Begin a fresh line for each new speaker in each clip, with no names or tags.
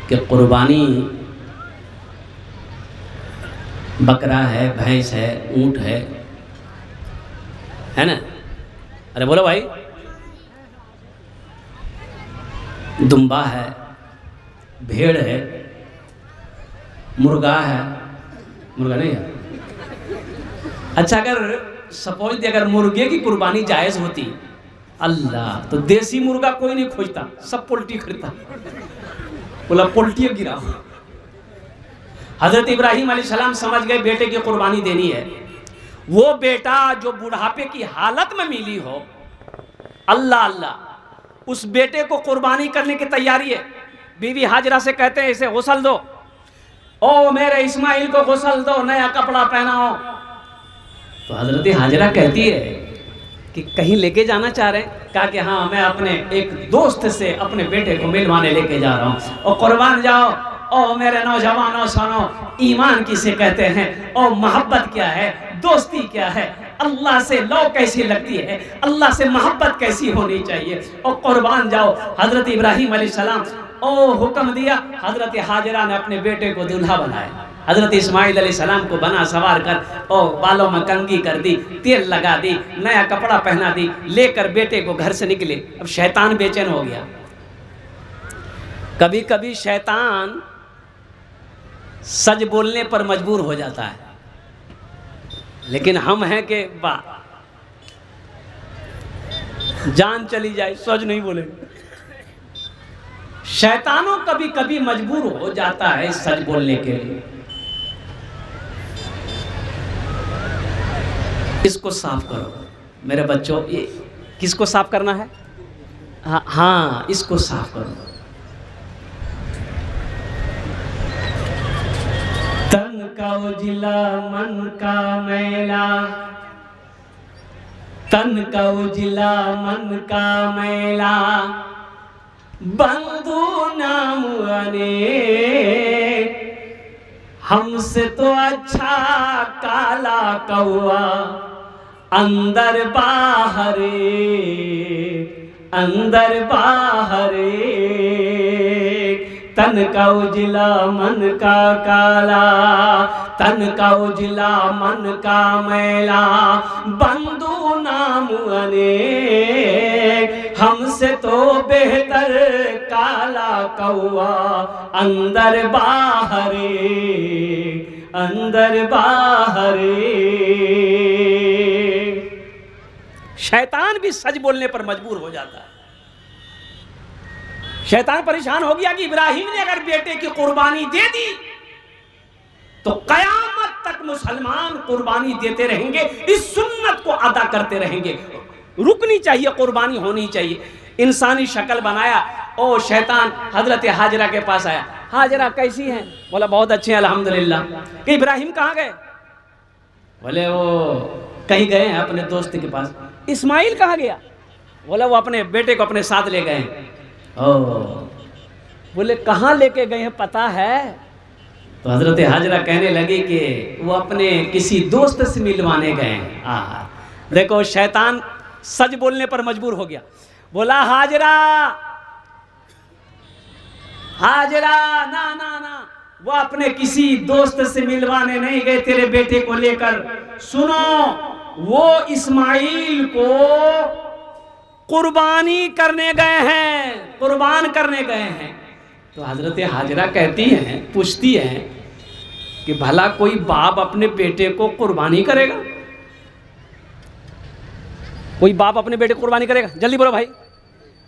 कि कुर्बानी बकरा है, भैंस है, ऊंट है ना? अरे बोलो भाई, दुम्बा है, भेड़ है, मुर्गा है, मुर्गा नहीं है। अच्छा, अगर सपोज अगर मुर्गे की कुर्बानी जायज़ होती, अल्लाह, तो देसी मुर्गा कोई नहीं खोजता, सब पोल्ट्री खरीदता। बोला पोल्ट्री गिरा। हजरत इब्राहिम अलैहिस्सलाम समझ गए बेटे की कुर्बानी देनी है। वो बेटा जो बुढ़ापे की हालत में मिली हो, अल्लाह अल्लाह, उस बेटे को कुर्बानी करने की तैयारी है। बीवी हाजरा से कहते हैं इसे गुस्ल दो, ओ मेरे इस्माइल को गुस्ल दो, नया कपड़ा पहनाओ। तो हजरत हाजरा कहती है कि कहीं लेके जाना चाह रहे हैं? कहा कि हाँ, मैं अपने एक दोस्त से अपने बेटे को मिलवाने लेके जा रहा हूँ, और कुर्बान जाओ। ओ मेरे नौजवानों सुनो, ईमान किसे कहते हैं, और मोहब्बत क्या है, दोस्ती क्या है, अल्लाह से लौ कैसी लगती है, अल्लाह से मोहब्बत कैसी होनी चाहिए, और कुर्बान जाओ। हजरत इब्राहिम अलैहिस्सलाम ओ हुक्म दिया। हजरत हाजरा ने अपने बेटे को दूल्हा बनाया। हजरत इस्माइल अलैहिस्सलाम को बना सवार कर, और बालों में कंघी कर दी, तेल लगा दी, नया कपड़ा पहना दी, लेकर बेटे को घर से निकले। अब शैतान बेचैन हो गया। कभी कभी शैतान सच बोलने पर मजबूर हो जाता है, लेकिन हम हैं कि वाह, जान चली जाए सच नहीं बोलेंगे। शैतानों कभी कभी मजबूर हो जाता है सच बोलने के लिए। इसको साफ करो मेरे बच्चों। ये किसको साफ करना है? हाँ, इसको साफ करो। तन का उजिला मन का मैला, तन का उजिला मन का मैला, बंधु नाम अनेक, हमसे तो अच्छा काला कौआ अंदर बाहरे, अंदर बाहरे। तन का उजला मन का काला, तन का उजला मन का मैला, बंधु नाम अनेक, हमसे तो बेहतर काला कौआ अंदर बाहरे, अंदर बाहरे। शैतान भी सच बोलने पर मजबूर हो जाता है। शैतान परेशान हो गया कि इब्राहिम ने अगर बेटे की कुर्बानी दे दी तो कयामत तक मुसलमान कुर्बानी देते रहेंगे, इस सुन्नत को अदा करते रहेंगे, रुकनी चाहिए, कुर्बानी होनी चाहिए। इंसानी शक्ल बनाया। ओ शैतान हजरत हाजरा के पास आया। हाजरा कैसी हैं? बोला बहुत अच्छे हैं अल्हम्दुलिल्लाह। कि इब्राहिम कहाँ गए? बोले वो कहीं गए हैं अपने दोस्त के पास। इस्माइल कहाँ गया? बोला वो अपने बेटे को अपने साथ ले गए। ओ बोले कहाँ लेके गए हैं पता है? तो हजरत हाजरा कहने लगी कि वो अपने किसी दोस्त से मिलवाने गए हैं। देखो शैतान सच बोलने पर मजबूर हो गया। बोला हाजरा, हाजरा ना ना ना, वो अपने किसी दोस्त से मिलवाने नहीं गए तेरे बेटे को लेकर। सुनो, वो इस्माइल को कुर्बानी करने गए हैं, कुर्बान करने गए हैं। तो हजरत हाजरा कहती हैं, पूछती हैं कि भला कोई बाप अपने बेटे को कुर्बानी करेगा? कोई बाप अपने बेटे को कुर्बानी करेगा? जल्दी बोलो भाई,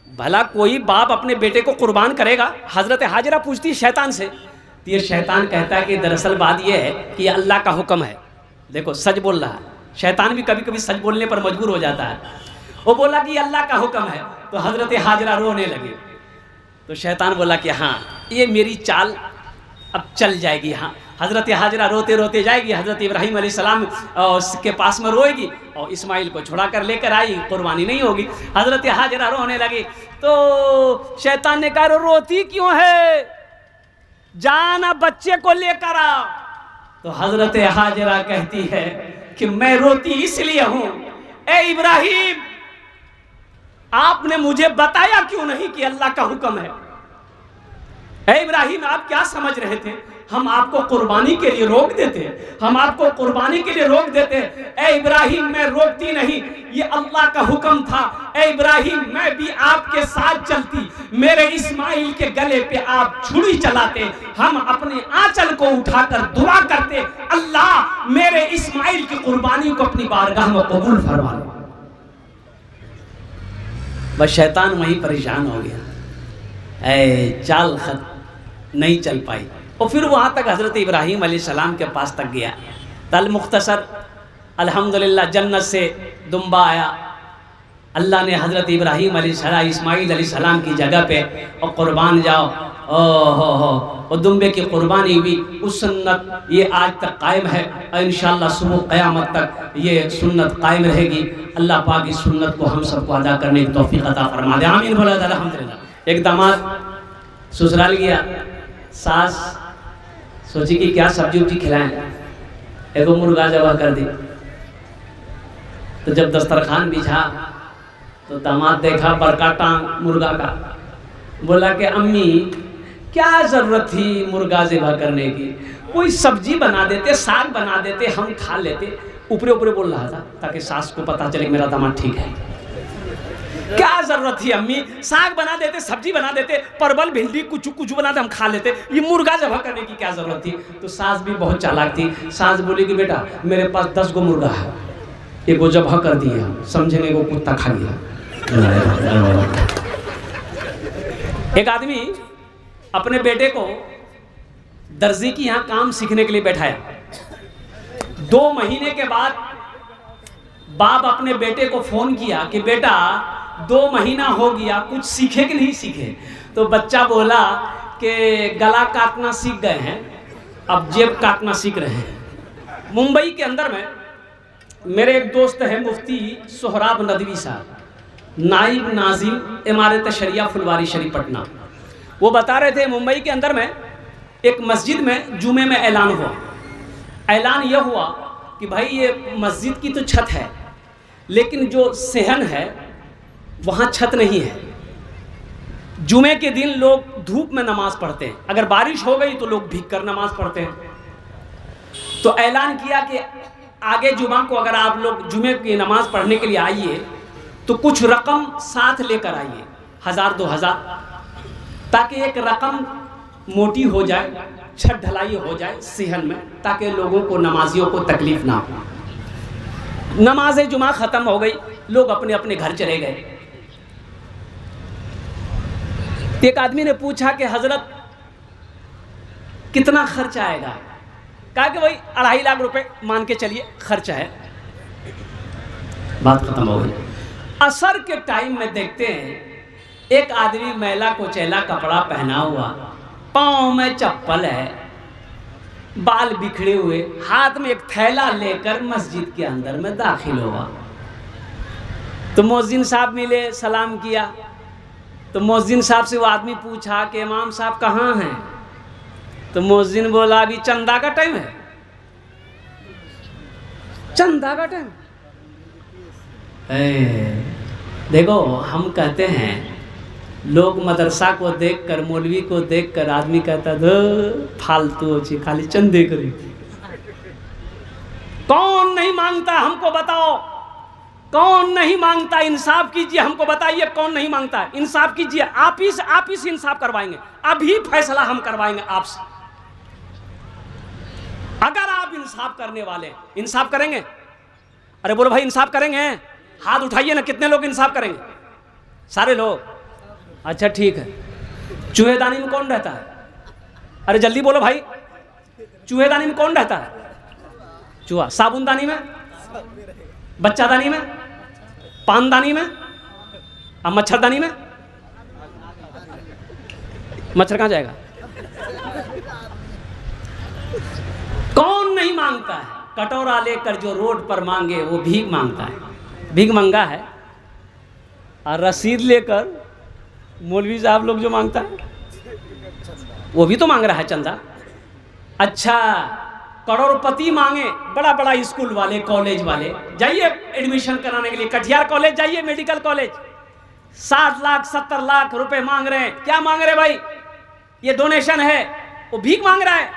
भला कोई बाप अपने बेटे को कुर्बान करेगा? हजरत हाजरा पूछती है शैतान से। तो ये शैतान कहता है कि दरअसल बात यह है कि अल्लाह का हुक्म है। देखो सच बोल रहा है। शैतान भी कभी कभी सच बोलने पर मजबूर हो जाता है। वो बोला कि अल्लाह का हुक्म है। तो हजरत हाजरा रोने लगे। तो शैतान बोला कि हाँ ये मेरी चाल अब चल जाएगी। हाँ, हजरत हाजरा रोते रोते जाएगी, हजरत इब्राहिम अलैहिस्सलाम के पास में रोएगी और इस्माइल को छुड़ा कर लेकर आई, कुर्बानी नहीं होगी। हजरत हाजरा रोने लगी। तो शैतान ने कहा रोती क्यों है, जाना बच्चे को लेकर आ। तो हजरत हाजरा कहती है कि मैं रोती इसलिए हूं, ए इब्राहिम आपने मुझे बताया क्यों नहीं कि अल्लाह का हुक्म है? ऐ इब्राहिम आप क्या समझ रहे थे हम आपको कुर्बानी के लिए रोक देते, हम आपको कुर्बानी के लिए रोक देते। ऐ इब्राहिम मैं रोकती नहीं, ये अल्लाह का हुक्म था। ऐ इब्राहिम मैं भी आपके साथ चलती, मेरे इस्माइल के गले पे आप छुरी चलाते, हम अपने आंचल को उठाकर दुआ करते, अल्लाह मेरे इस्माइल की कुर्बानी को अपनी बारगाह में कबूल फरमा लो। बस शैतान वहीं परेशान हो गया, ऐ चाल खत नहीं चल पाई। और फिर वहाँ तक हज़रत इब्राहीम अलैहिस्सलाम के पास तक गया। तल मुख्तसर अल्हम्दुलिल्लाह जन्नत से दुम्बा आया, अल्लाह ने हज़रत इब्राहीम अलैहिस्सलाम इस्माईल अलैहिस्सलाम की जगह पे और कुर्बान जाओ, हो और दुम्बे की कुर्बानी हुई। उस सुन्नत ये आज तक कायम है और इंशाअल्लाह सुबह क़यामत तक ये सुन्नत कायम रहेगी। अल्लाह पाक इस सुन्नत को हम सबको अदा करने की तौफीक अता फरमा दे, आमीन बोला अल्हम्दुलिल्लाह। एक दामाद ससुराल गया, सास सोची कि क्या सब्जी उब्जी खिलाएं, एगो मुर्गा ज़बह कर दी। तो जब दस्तरखान बिछा तो दामाद देखा बड़का टांग मुर्गा का, बोला कि अम्मी क्या ज़रूरत थी मुर्गा ज़बह करने की, कोई सब्जी बना देते, साग बना देते, हम खा लेते। ऊपरे ऊपरे बोल रहा था ताकि सास को पता चले कि मेरा दामाद ठीक है। क्या जरूरत थी अम्मी, साग बना देते, सब्जी बना देते, परवल भिंडी कुछ कुछ बना दे, हम खा लेते, ये मुर्गा ज़बह करने की क्या जरूरत थी। तो सास भी बहुत चालाक थी, सास बोली कि बेटा मेरे पास 10 गो मुर्गा है, एक गो ज़बह कर दिए हम, समझेंगे वो कुत्ता खा लिया। एक आदमी अपने बेटे को दर्जी की यहाँ काम सीखने के लिए बैठाया। 2 महीने के बाद बाप अपने बेटे को फोन किया कि बेटा 2 महीना हो गया, कुछ सीखे कि नहीं सीखे। तो बच्चा बोला कि गला काटना सीख गए हैं, अब जेब काटना सीख रहे हैं। मुंबई के अंदर में मेरे एक दोस्त है मुफ्ती सोहराब नदवी साहब, नाइब नाजिम इमारत शरिया फुलवारी शरीफ पटना। वो बता रहे थे मुंबई के अंदर में एक मस्जिद में जुमे में ऐलान हुआ। ऐलान यह हुआ कि भाई ये मस्जिद की तो छत है लेकिन जो सेहन है वहाँ छत नहीं है। जुमे के दिन लोग धूप में नमाज पढ़ते हैं, अगर बारिश हो गई तो लोग भीग कर नमाज पढ़ते हैं। तो ऐलान किया कि आगे जुमा को अगर आप लोग जुमे की नमाज पढ़ने के लिए आइए तो कुछ रकम साथ लेकर आइए, 1000-2000, ताकि एक रकम मोटी हो जाए, छत ढलाई हो जाए सेहन में, ताकि लोगों को नमाजियों को तकलीफ ना हो। नमाज जुमा ख़त्म हो गई, लोग अपने अपने घर चले गए। एक आदमी ने पूछा कि हजरत कितना खर्च आएगा। कहा कि भाई 2.5 लाख रुपए मान के चलिए खर्चा है। बात खत्म हो गई। असर के टाइम में देखते हैं एक आदमी मैला कुचैला कपड़ा पहना हुआ, पाँव में चप्पल है, बाल बिखरे हुए, हाथ में एक थैला लेकर मस्जिद के अंदर में दाखिल हुआ। तो मुअज्जिन साहब मिले, सलाम किया। तो मुअज्जिन साहब से वो आदमी पूछा कि इमाम साहब कहाँ हैं। तो मुअज्जिन बोला अभी चंदा का टाइम है। चंदा का टाइम? देखो हम कहते हैं, लोग मदरसा को देखकर, मौलवी को देखकर आदमी कहता है फालतू अच्छी खाली चंदे करी। कौन नहीं मांगता हमको बताओ, कौन नहीं मांगता? इंसाफ कीजिए, हमको बताइए कौन नहीं मांगता है? इंसाफ कीजिए, आप ही से इंसाफ करवाएंगे, अभी फैसला हम करवाएंगे आपसे। अगर आप इंसाफ करने वाले, इंसाफ करेंगे? अरे बोलो भाई इंसाफ करेंगे? हाथ उठाइए ना, कितने लोग इंसाफ करेंगे? सारे लोग? अच्छा ठीक है। चूहेदानी में कौन रहता है? अरे जल्दी बोलो भाई, चूहेदानी में कौन रहता है? चूहा। साबुनदानी में, बच्चादानी में, पानदानी में, अब मच्छरदानी में? मच्छर कहाँ जाएगा? कौन नहीं मांगता है? कटोरा लेकर जो रोड पर मांगे वो भीख मांगता है, भीख मंगा है। और रसीद लेकर मौलवी साहब लोग जो मांगता है वो भी तो मांग रहा है चंदा। अच्छा करोड़पति मांगे, बड़ा बड़ा स्कूल वाले, कॉलेज वाले, जाइए एडमिशन कराने के लिए कटिहार कॉलेज जाइए, मेडिकल कॉलेज, 60 लाख 70 लाख रुपए मांग रहे हैं। क्या मांग रहे भाई? ये डोनेशन है, वो भीख मांग रहा है।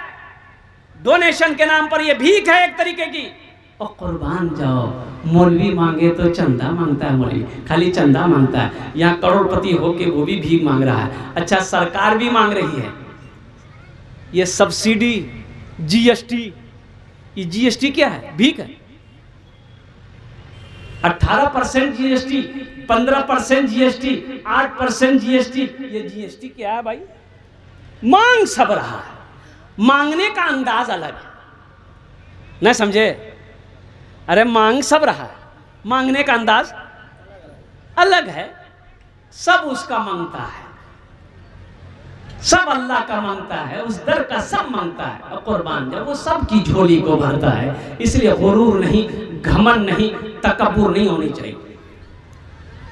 डोनेशन के नाम पर ये भीख है एक तरीके की। और कुर्बान जाओ, मौलवी मांगे तो चंदा मांगता है, मौलवी खाली चंदा मांगता है। यहाँ करोड़पति होके वो भी भीख मांग रहा है। अच्छा, सरकार भी मांग रही है ये सब्सिडी, जीएसटी। ये जीएसटी क्या है? भीख है। 18% जीएसटी, 15% जीएसटी, 8% जीएसटी। ये जीएसटी क्या है भाई? मांग सब रहा है, मांगने का अंदाज अलग है, नहीं समझे? अरे मांग सब रहा है, मांगने का अंदाज अलग है। सब उसका मांगता है, सब अल्लाह का मांगता है, उस दर का सब मांगता है। और कुर्बान जब वो सब की झोली को भरता है। इसलिए गुरूर नहीं, घमंड नहीं, तकब्बुर नहीं होनी चाहिए।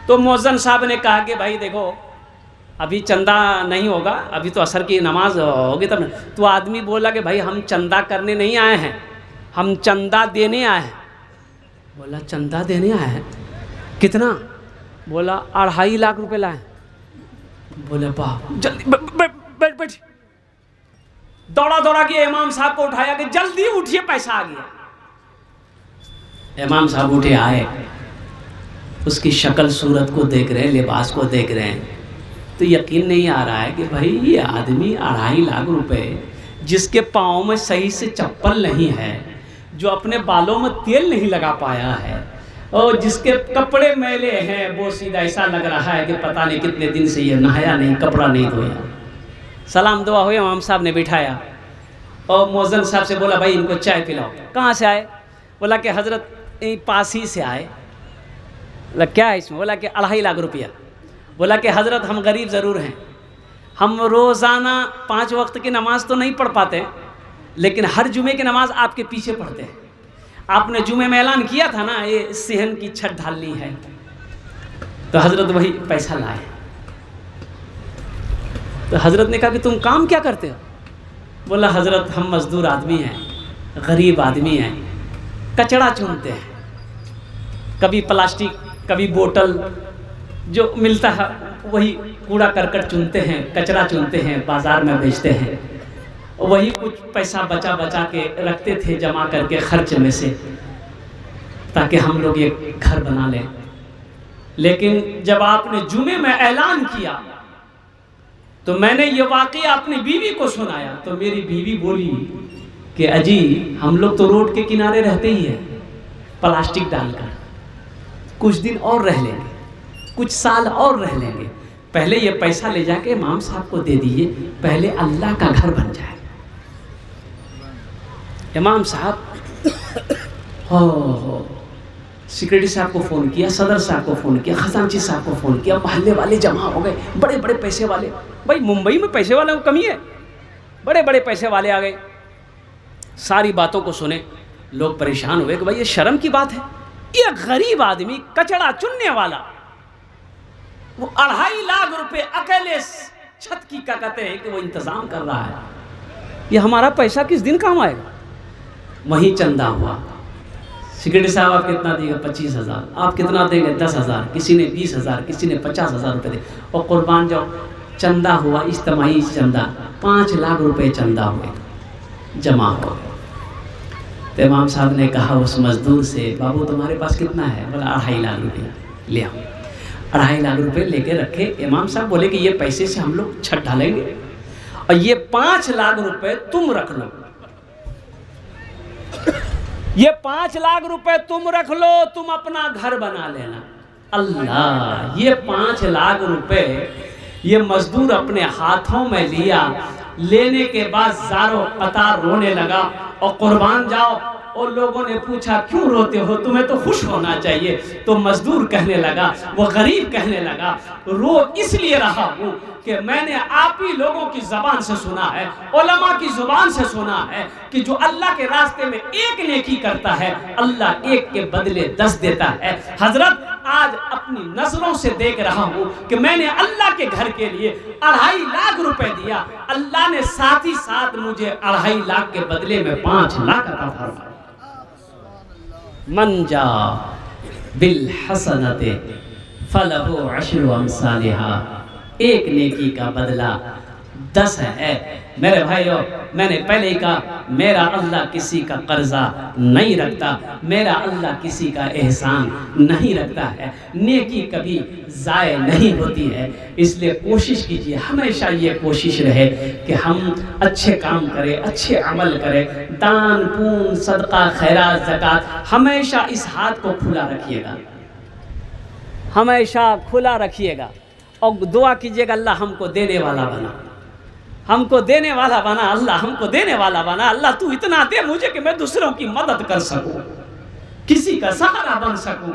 तो मौज़न साहब ने कहा कि भाई देखो, अभी चंदा नहीं होगा, अभी तो असर की नमाज होगी तब। तो आदमी बोला कि भाई हम चंदा करने नहीं आए हैं, हम चंदा देने आए हैं। बोला चंदा देने आए हैं? कितना? बोला 2.5 लाख रुपए लाए। बोले वाह, जल्दी बैठ। दौड़ा दौड़ा के इमाम साहब को उठाया कि जल्दी उठिए, पैसा आ गया। इमाम साहब उठे, आए, उसकी शक्ल सूरत को देख रहे हैं, लिबास को देख रहे हैं, तो यकीन नहीं आ रहा है कि भाई ये आदमी 2.5 लाख रुपए, जिसके पाँव में सही से चप्पल नहीं है, जो अपने बालों में तेल नहीं लगा पाया है, और जिसके कपड़े मैले हैं, वो सीधा ऐसा लग रहा है कि पता नहीं कितने दिन से ये नहाया नहीं, कपड़ा नहीं धोया। सलाम दुआ हुई, इमाम साहब ने बिठाया और मौज़न साहब से बोला भाई इनको चाय पिलाओ। कहाँ से आए? बोला कि हज़रत पास ही से आए। बोला क्या है इसमें? बोला कि 2.5 लाख रुपया। बोला कि हज़रत हम गरीब ज़रूर हैं, हम रोज़ाना 5 वक्त की नमाज़ तो नहीं पढ़ पाते, लेकिन हर जुमे की नमाज आपके पीछे पढ़ते हैं। आपने जुमे में ऐलान किया था ना, ये सेहन की छत ढालनी है, तो हज़रत वही पैसा लाए। तो हज़रत ने कहा कि तुम काम क्या करते हो? बोला हज़रत हम मज़दूर आदमी हैं, गरीब आदमी हैं, कचरा चुनते हैं, कभी प्लास्टिक, कभी बोतल, जो मिलता है वही कूड़ा करकट चुनते हैं, कचरा चुनते हैं, बाज़ार में बेचते हैं। वही कुछ पैसा बचा बचा के रखते थे, जमा करके खर्च में से, ताकि हम लोग ये घर बना लें। लेकिन जब आपने जुमे में ऐलान किया तो मैंने ये वाक़या अपनी बीवी को सुनाया, तो मेरी बीवी बोली कि अजी हम लोग तो रोड के किनारे रहते ही हैं, प्लास्टिक डालकर कुछ दिन और रह लेंगे, कुछ साल और रह लेंगे, पहले ये पैसा ले जाके इमाम साहब को दे दीजिए, पहले अल्लाह का घर बन जाए। इमाम साहब हो सेक्रेटरी साहब को फ़ोन किया, सदर साहब को फ़ोन किया, खजांची साहब को फ़ोन किया, मोहल्ले वाले जमा हो गए, बड़े बड़े पैसे वाले। भाई मुंबई में पैसे वाले को कमी है, बड़े बड़े पैसे वाले आ गए। सारी बातों को सुने, लोग परेशान हुए कि भाई ये शर्म की बात है, ये गरीब आदमी कचड़ा चुनने वाला, वो 2.5 लाख रुपए अकेले छत की क्या कहते हैं कि वो इंतज़ाम कर रहा है, ये हमारा पैसा किस दिन काम आएगा? वहीं चंदा हुआ। सेक्रेटरी साहब आप कितना देंगे? 25,000। आप कितना देंगे? 10,000। किसी ने 20,000, किसी ने 50,000 रुपये दे। और कुर्बान जाओ, चंदा हुआ, इज्तिमाई चंदा 5 लाख रुपए चंदा हुए, जमा हो गए। तो इमाम साहब ने कहा उस मजदूर से, बाबू तुम्हारे पास कितना है? बोला 2.5 लाख रुपये। ले आओ। 2.5 लाख रुपये लेके रखे। इमाम साहब बोले कि ये पैसे से हम लोग छत ढालेंगे और ये 5 लाख रुपए तुम रख लो, ये 5 लाख रुपए तुम रख लो, तुम अपना घर बना लेना। अल्लाह, ये 5 लाख रुपए ये मजदूर अपने हाथों में लिया, लेने के बाद ज़ारो कतार रोने लगा। और कुर्बान जाओ, और लोगों ने पूछा क्यों रोते हो, तुम्हें तो खुश होना चाहिए। तो मजदूर कहने लगा, वो गरीब कहने लगा, रो इसलिए रहा हूँ कि मैंने आप ही लोगों की ज़बान से सुना है, उलमा की ज़ुबान से सुना है कि जो अल्लाह के रास्ते में एक नेकी करता है, अल्लाह एक के बदले 10 देता है। हजरत आज अपनी नजरों से देख रहा हूँ कि मैंने अल्लाह के घर के लिए 2.5 लाख रुपए दिया, अल्लाह ने साथ ही साथ मुझे 2.5 लाख के बदले में 5 लाख अता फरमाया। मन जा बिल हसनते फलहु अशरु अमसालिहा, एक नेकी का बदला 10 है। मेरे भाइयों, मैंने पहले ही कहा, मेरा अल्लाह किसी का कर्जा नहीं रखता, मेरा अल्लाह किसी का एहसान नहीं रखता है। नेकी कभी ज़ाय नहीं होती है। इसलिए कोशिश कीजिए, हमेशा ये कोशिश रहे कि हम अच्छे काम करें, अच्छे अमल करें, दान पुण्य सदका खैरात ज़कात, हमेशा इस हाथ को खुला रखिएगा, हमेशा खुला रखिएगा और दुआ कीजिएगा, अल्लाह हमको देने वाला बना, हमको देने वाला बना, अल्लाह हमको देने वाला बना। अल्लाह तू इतना दे मुझे कि मैं दूसरों की मदद कर सकूं, किसी का सहारा बन सकूं।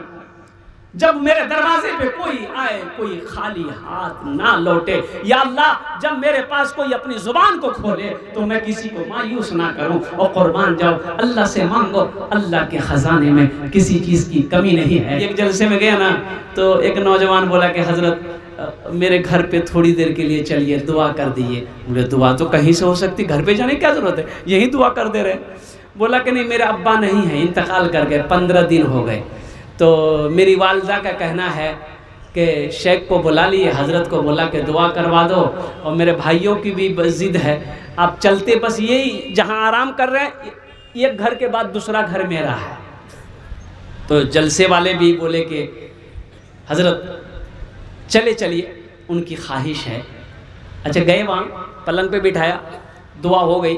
जब मेरे दरवाजे पे कोई आए, कोई खाली हाथ ना लौटे। या अल्लाह, जब मेरे पास कोई अपनी जुबान को खोले तो मैं किसी को मायूस ना करूं और कुर्बान जाऊं। अल्लाह से मांगो, अल्लाह के खजाने में किसी चीज़ की कमी नहीं है। एक जलसे में गया ना, तो एक नौजवान बोला कि हजरत मेरे घर पे थोड़ी देर के लिए चलिए, दुआ कर दीजिए। बोले दुआ तो कहीं से हो सकती, घर पे जाने की क्या ज़रूरत है, यही दुआ कर दे रहे। बोला कि नहीं, मेरे अब्बा नहीं है, इंतकाल कर गए, 15 दिन हो गए। तो मेरी वालदा का कहना है कि शेख को बुला लिए, हज़रत को बोला कि दुआ करवा दो, और मेरे भाइयों की भी ज़िद है, आप चलते बस यही जहाँ आराम कर रहे हैं, एक घर के बाद दूसरा घर मेरा है। तो जलसे वाले भी बोले कि हज़रत चले चलिए, उनकी ख्वाहिश है। अच्छा गए, वहाँ पलंग पे बिठाया, दुआ हो गई।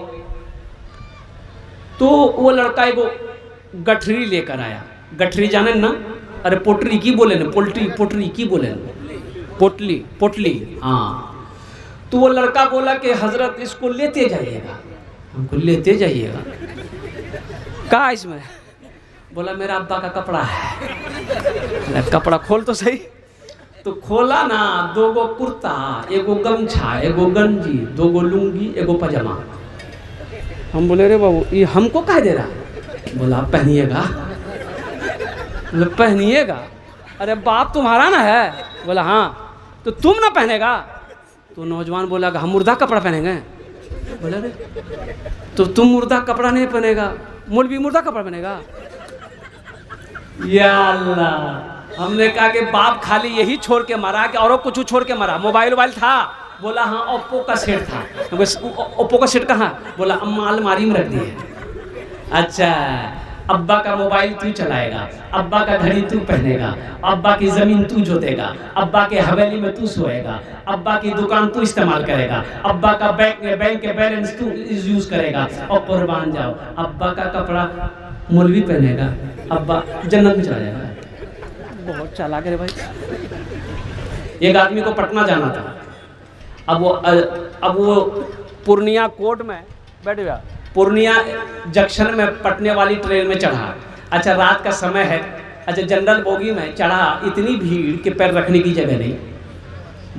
तो वो लड़का एगो गठरी लेकर आया। गठरी जाने ना, अरे पोटरी की बोले ना, पोल्ट्री पोटरी की बोले ना, पोटली पोटली, हाँ। तो वो लड़का बोला कि हजरत इसको लेते जाइएगा, हमको लेते जाइएगा। कहा इसमें? बोला मेरा अब्बा का कपड़ा है। कपड़ा खोल तो सही। तो खोला ना, 2 गो कुर्ता, एगो गमछा, एगो गंजी, 2 गो लुंगी, एगो पजामा। हम बोले रे बाबू, ये हमको कह दे रहा? बोला पहनिएगा। बोले पहनिएगा? अरे बाप तुम्हारा ना है? बोला हाँ। तो तुम ना पहनेगा? तो नौजवान बोला हम मुर्दा कपड़ा पहनेंगे। बोला रे, तो तुम मुर्दा कपड़ा नहीं पहनेगा, मौलवी मुर्दा कपड़ा पहनेगा? या अल्लाह। हमने कहा कि बाप खाली यही छोड़ के मरा कि और कुछ छोड़ के मरा? मोबाइल था? बोला हाँ, ओप्पो का सेट था। ओप्पो का सेट कहाँ? बोला अम्मा अलमारी में रख दी है। अच्छा, अब्बा का मोबाइल तू चलाएगा, अब्बा का घड़ी तू पहनेगा, अब्बा की ज़मीन तू जोतेगा, अब्बा के हवेली में तू सोएगा, अब्बा की दुकान तू इस्तेमाल करेगा, अब्बा का बैंक के बैलेंस तू यूज़ करेगा, और कुर्बान जाओ अब्बा का कपड़ा मौलवी पहनेगा, अब्बा जन्नत में चला जाएगा। बहुत चालाक है भाई। एक आदमी को पटना जाना था। अब वो पूर्णिया कोर्ट में बैठ गया, पूर्णिया जंक्शन में पटने वाली ट्रेन में चढ़ा। अच्छा रात का समय है, अच्छा जनरल बोगी में चढ़ा, इतनी भीड़ कि पैर रखने की जगह नहीं।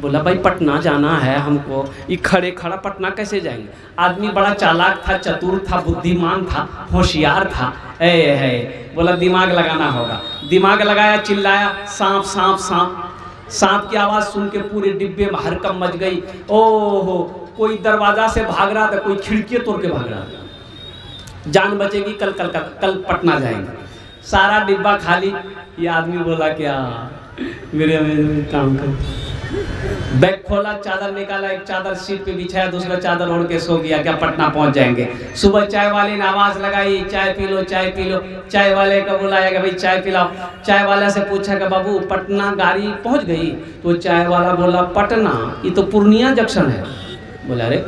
बोला भाई पटना जाना है हमको, ये खड़े खड़ा पटना कैसे जाएंगे? आदमी बड़ा चालाक था, चतुर था, बुद्धिमान था, होशियार था। है बोला दिमाग लगाना होगा। दिमाग लगाया, चिल्लाया सांप सांप सांप। सांप की आवाज़ सुन के पूरे डिब्बे में हरकम मच गई। ओहो, कोई दरवाजा से भाग रहा था, कोई खिड़की तोड़ के भाग रहा था। जान बचेगी, कल पटना जाएंगे। सारा डिब्बा खाली। ये आदमी बोला क्या मेरे काम कर। बैग खोला, चादर निकाला, एक चादर सीट पे बिछाया, दूसरा चादर ओढ़ के सो गया। क्या पटना पहुंच जाएंगे। सुबह चाय वाले ने आवाज़ लगाई, चाय पी लो चाय पी लो। चाय वाले का बुलाया कि भाई चाय पिलाओ। चाय वाला से पूछा कि बाबू पटना गाड़ी पहुंच गई? तो चाय वाला बोला पटना, ये तो पूर्णिया जंक्शन है। बोला अरे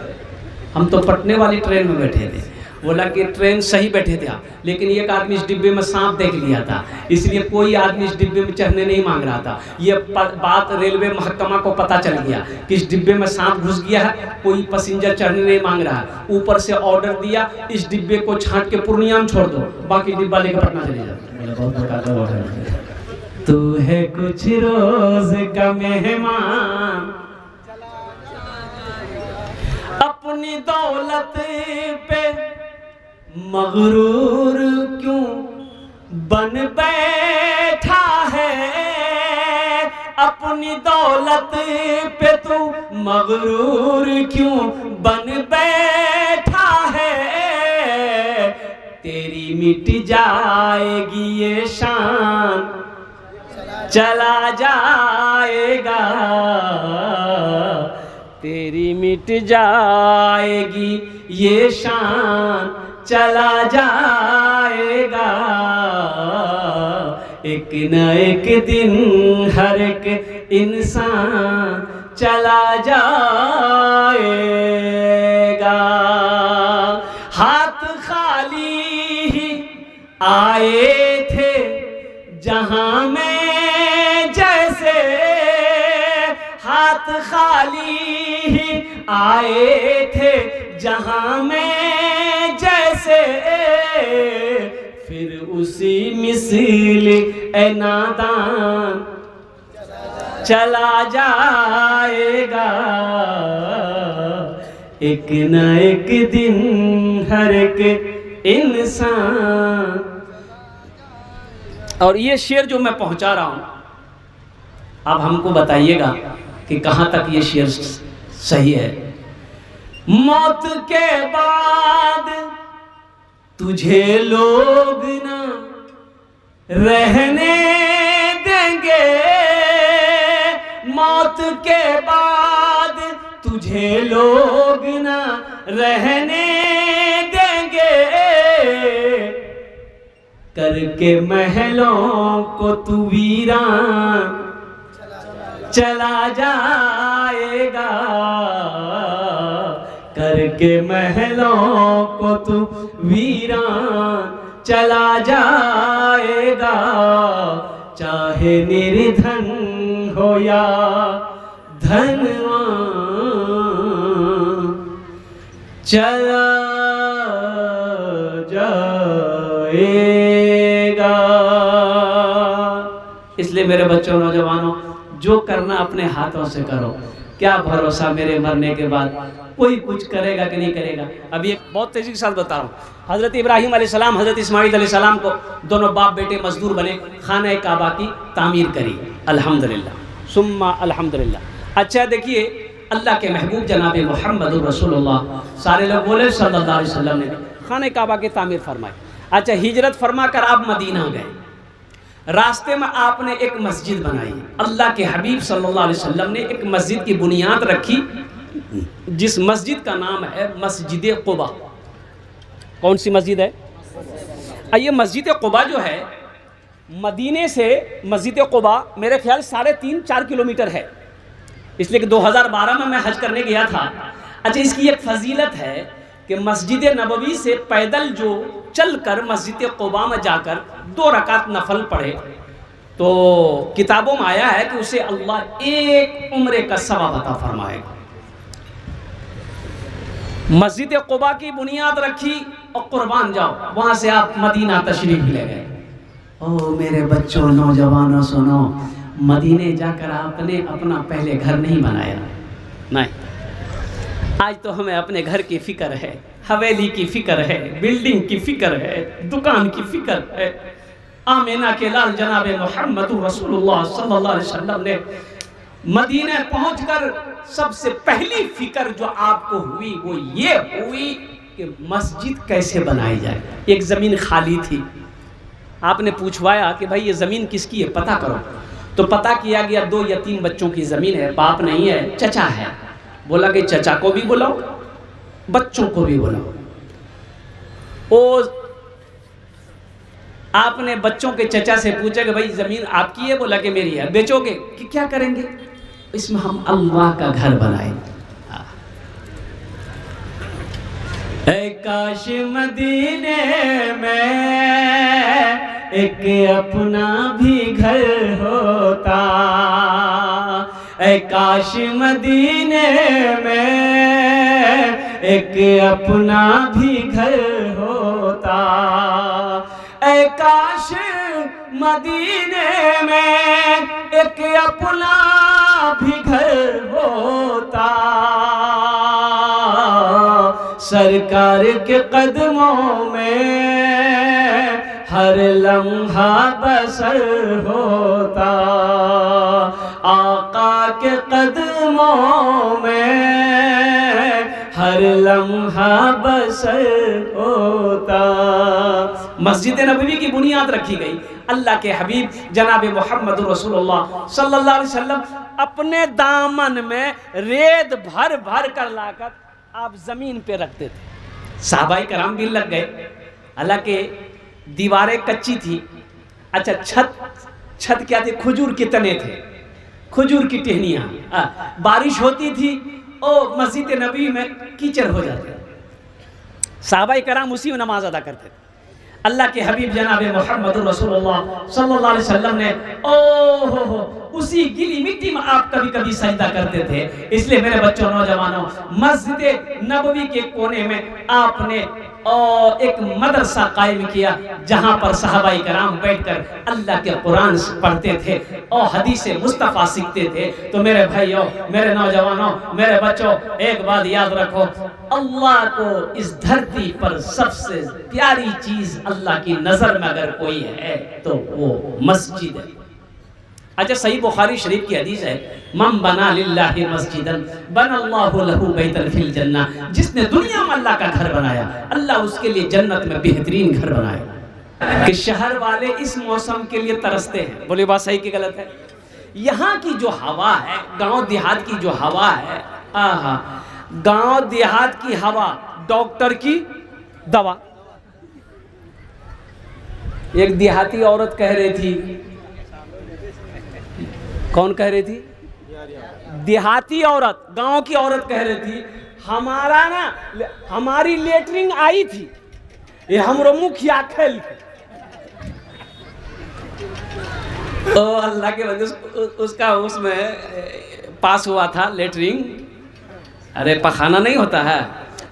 हम तो पटने वाली ट्रेन में बैठे थे। बोला कि ट्रेन सही बैठे थे आप, लेकिन एक आदमी इस डिब्बे में सांप देख लिया था, इसलिए कोई आदमी इस डिब्बे में चढ़ने नहीं मांग रहा था। ये बात रेलवे महकमा को पता चल गया कि इस डिब्बे में सांप घुस गया है, कोई पैसेंजर चढ़ने नहीं मांग रहा है। ऊपर से ऑर्डर दिया, इस डिब्बे को छांट के पूर्णिया में छोड़ दो, बाकी डिब्बा लेकर पटना चले जाओ। तू है कुछ रोज का मेहमान, अपनी दौलत पे मगरूर क्यों बन बैठा है? अपनी दौलत पे तू मगरूर क्यों बन बैठा है? तेरी मिट जाएगी ये शान, चला जाएगा तेरी मिट जाएगी ये शान चला जाएगा, एक न एक दिन हर एक इंसान चला जाएगा। हाथ खाली ही आए थे जहां में जैसे, हाथ खाली ही आए थे जहां में जैसे, फिर उसी मिसल ए नादान चला जाएगा, एक न एक दिन हर एक इंसान। और ये शेर जो मैं पहुंचा रहा हूं, आप हमको बताइएगा कि कहां तक ये शेर सही है। मौत के बाद तुझे लोग ना रहने देंगे, मौत के बाद तुझे लोग ना रहने देंगे, करके महलों को तू वीरान चला जाएगा, करके महलों को तू वीरान चला जाएगा, चाहे निर्धन हो या धनवान चला जाएगा। इसलिए मेरे बच्चों, नौजवानों, जो करना अपने हाथों से करो। क्या भरोसा मेरे मरने के बाद कोई कुछ करेगा कि नहीं करेगा। अभी एक बहुत तेजी के साथ बता रहा हूँ। हज़रत इब्राहीम अलैहिस्सलाम, हज़रत इस्माईल अलैहिस्सलाम को दोनों बाप बेटे मजदूर बने, खाना काबा की तामीर करी। अल्हम्दुलिल्लाह सुम्मा अल्हम्दुलिल्लाह। अच्छा देखिए, अल्लाह के महबूब जनाब मुहम्मद रसूलुल्लाह, सारे लोग बोले सल्लल्लाहु अलैहि वसल्लम ने खाना काबा की तामीर फरमाई। अच्छा, हिजरत फरमा कर आप मदीना गए, रास्ते में आपने एक मस्जिद बनाई। अल्लाह के हबीब सल्लल्लाहु अलैहि वसल्लम ने एक मस्जिद की बुनियाद रखी, जिस मस्जिद का नाम है मस्जिद क़ुबा। कौन सी मस्जिद है? ये मस्जिद क़ुबा जो है, मदीने से मस्जिद क़ुबा मेरे ख्याल 3.5-4 किलोमीटर है, इसलिए कि 2012 में मैं हज करने गया था। अच्छा, इसकी एक फजीलत है कि मस्जिद नबवी से पैदल जो चलकर मस्जिद क़ुबा में जाकर 2 रकात नफल पढ़े, तो किताबों में आया है कि उसे अल्लाह एक उम्रे का सवाब अता फरमाएगा। मस्जिद क़ुबा की बुनियाद रखी और कुर्बान जाओ, वहां से आप मदीना तशरीफ ले गए। ओ मेरे बच्चों, नौजवानों, सुनो, मदीने जाकर आपने अपना पहले घर नहीं बनाया। नहीं, आज तो हमें अपने घर की फिक्र है, हवेली की फिक्र है, बिल्डिंग की फिक्र है, दुकान की फिक्र है। आमीना के लाल जनाब मोहम्मद रसूलुल्लाह सल्लल्लाहु अलैहि वसल्लम ने मदीने पहुंचकर सबसे पहली फिक्र जो आपको हुई वो ये हुई कि मस्जिद कैसे बनाई जाए। एक ज़मीन खाली थी, आपने पूछवाया कि भाई ये ज़मीन किसकी है, पता करो। तो पता किया गया 2 यतीम बच्चों की ज़मीन है, बाप नहीं है, चचा है। बोला कि चचा को भी बुलाओ, बच्चों को भी बुलाओ। ओ आपने बच्चों के चचा से पूछा कि भाई ज़मीन आपकी है? बोला कि मेरी है। बेचोगे? कि क्या करेंगे? इसमें हम अल्लाह का घर बनाएंगे। ऐ काश मदीने में एक अपना भी घर होता, ऐ काश मदीने में एक अपना भी घर होता, ऐ काश मदीने में एक अपना भी घर होता, सरकार के कदमों में हर लम्हा बसर होता, आका के कदमों में हर लम्हा बसर होता। मस्जिद नबवी की बुनियाद रखी गई। अल्लाह के हबीब जनाब मोहम्मद रसूलुल्लाह सल्लल्लाहु अलैहि वसल्लम अपने दामन में रेत भर भर कर लाकर आप जमीन पे रखते थे। साहबाई कराम भी लग गए। हालांकि दीवारें कच्ची थी। अच्छा, छत क्या थी? खजूर के तने थे, खजूर की टहनियाँ। बारिश होती थी और मस्जिद नबी में कीचड़ हो जाते। साहबाई कराम उसी में नमाज अदा करते थे। अल्लाह के हबीब जनाब मोहम्मद रसूलुल्लाह सल्लल्लाहु अलैहि वसल्लम ने हो उसी गीली मिट्टी में आप कभी कभी सजदा करते थे। इसलिए मेरे बच्चों, नौजवानों, मस्जिद नबवी के कोने में आपने एक मदरसा कायम किया, जहां पर सहाबाई कराम बैठकर अल्लाह के कुरान पढ़ते थे और हदीस मुस्तफ़ा सीखते थे। तो मेरे भाइयों, मेरे नौजवानों, मेरे बच्चों, एक बात याद रखो, अल्लाह को इस धरती पर सबसे प्यारी चीज अल्लाह की नजर में अगर कोई है तो वो मस्जिद है। अच्छा, सही बुखारी शरीफ की हदीस है, मम बना लिल्लाहि मस्जिदन बनल्लाहु लहू बैतन फिल जन्नह। जिसने दुनिया में अल्लाह का घर बनाया, अल्लाह उसके लिए जन्नत में बेहतरीन घर बनाएगा। कि शहर वाले इस मौसम के लिए तरसते हैं। बोली बात सही कि गलत है? यहाँ की जो हवा है, गांव देहात की जो हवा है, आहा, गांव देहात की हवा डॉक्टर की दवा। एक देहाती औरत कह रही थी, कौन कह रही थी? देहाती औरत, गांव की औरत कह रही थी, हमारी लेटरिंग आई थी, ये हमरो मुखिया खेल तो अल्लाह के वजह से उसका उसमें पास हुआ था लेटरिंग। अरे पखाना नहीं होता है,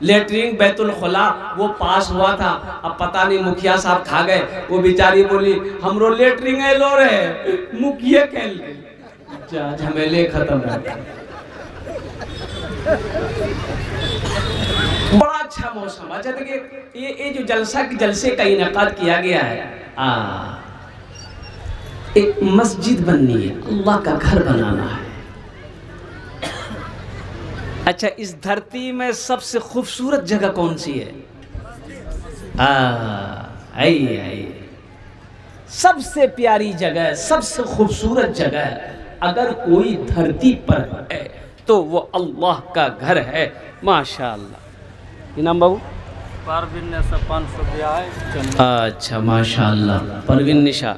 लेटरिंग बैतुल खुला, वो पास हुआ था। अब पता नहीं मुखिया साहब खा गए। वो बेचारी बोली, हमरो लेटरिंग है लो रहे, मुखिया खेल झमेले खत्म है। बड़ा अच्छा मौसम। अच्छा देखिए, ये जो जलसे का इनेकाद किया गया है, एक मस्जिद बननी है, अल्लाह का घर बनाना है। अच्छा, इस धरती में सबसे खूबसूरत जगह कौन सी है? आइए, सबसे प्यारी जगह, सबसे खूबसूरत जगह अगर कोई धरती पर है तो वो अल्लाह का घर है। माशाअल्लाह। इनाम बाबू
परवीन निशा 500 दिया है।
अच्छा, माशाअल्लाह, परवीन निशा।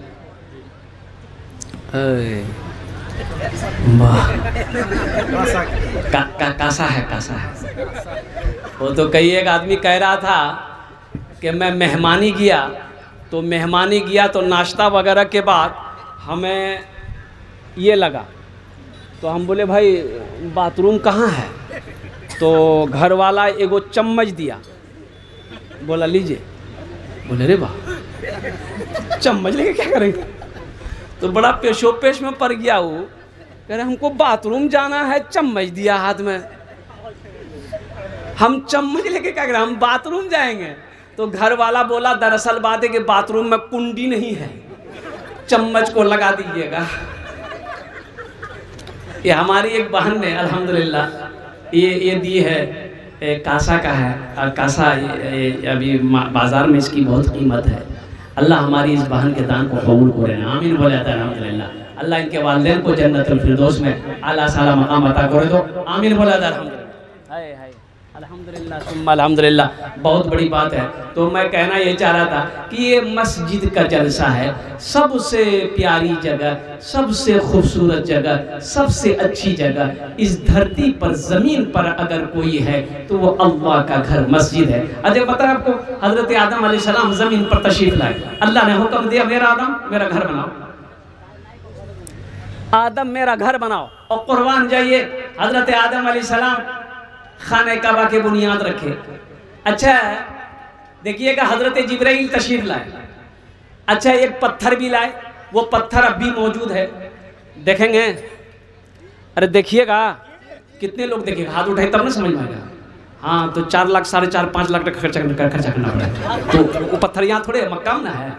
कासा है। वो तो कई एक आदमी कह रहा था कि मैं मेहमानी गया तो नाश्ता वगैरह के बाद हमें ये लगा, तो हम बोले भाई बाथरूम कहाँ है? तो घर वाला एगो चम्मच दिया, बोला लीजिए। बोले रे वाह, चम्मच लेके क्या करेंगे? तो बड़ा पेश में पड़ गया वो, कह रहे हमको बाथरूम जाना है, चम्मच दिया हाथ में, हम चम्मच लेके क्या करें, हम बाथरूम जाएंगे। तो घर वाला बोला दरअसल बात है कि बाथरूम में कुंडी नहीं है, चम्मच को लगा दीजिएगा। ये हमारी एक बहन ने अल्हम्दुलिल्लाह ये दी है, कासा का है, और कासा अभी बाज़ार में इसकी बहुत कीमत है। अल्लाह हमारी इस बहन के दान को कबूल करे, आमीन बोला जाता है अल्हम्दुलिल्लाह। अल्लाह इनके वालिदैन को जन्नतुल फिरदौस में आला साला मकाम अता करे, तो आमीन बोला जाता है अल्हम्दुलिल्लाह। अल्हम्दुलिल्लाह सुम्मा अल्हम्दुलिल्लाह, बहुत बड़ी बात है। तो मैं कहना ये चाह रहा था कि ये मस्जिद का जलसा है, सबसे प्यारी जगह, सबसे खूबसूरत जगह, सबसे अच्छी जगह इस धरती पर, ज़मीन पर अगर कोई है तो वो अल्लाह का घर मस्जिद है। अजय पता है आपको, हज़रत आदम अलैहिस्सलाम ज़मीन पर तशरीफ़ लाए, अल्लाह ने हुक्म दिया, मेरा आदम मेरा घर बनाओ, आदम मेरा घर बनाओ, और कुर्बान जाइए। हज़रत आदम अलैहिस्सलाम खाने काबा के बुनियाद रखे। अच्छा देखिएगा, हजरत जिब्राइल तशरीफ लाए। अच्छा, एक पत्थर भी लाए, वो पत्थर अब भी मौजूद है, देखेंगे। अरे देखिएगा, कितने लोग देखेंगे, हाथ उठाए तब ना समझ में आएगा। हाँ, तो 4 लाख 4.5 5 लाख का खर्चा करना पड़ेगा। तो वो पत्थर यहाँ थोड़े मक्का में ना है,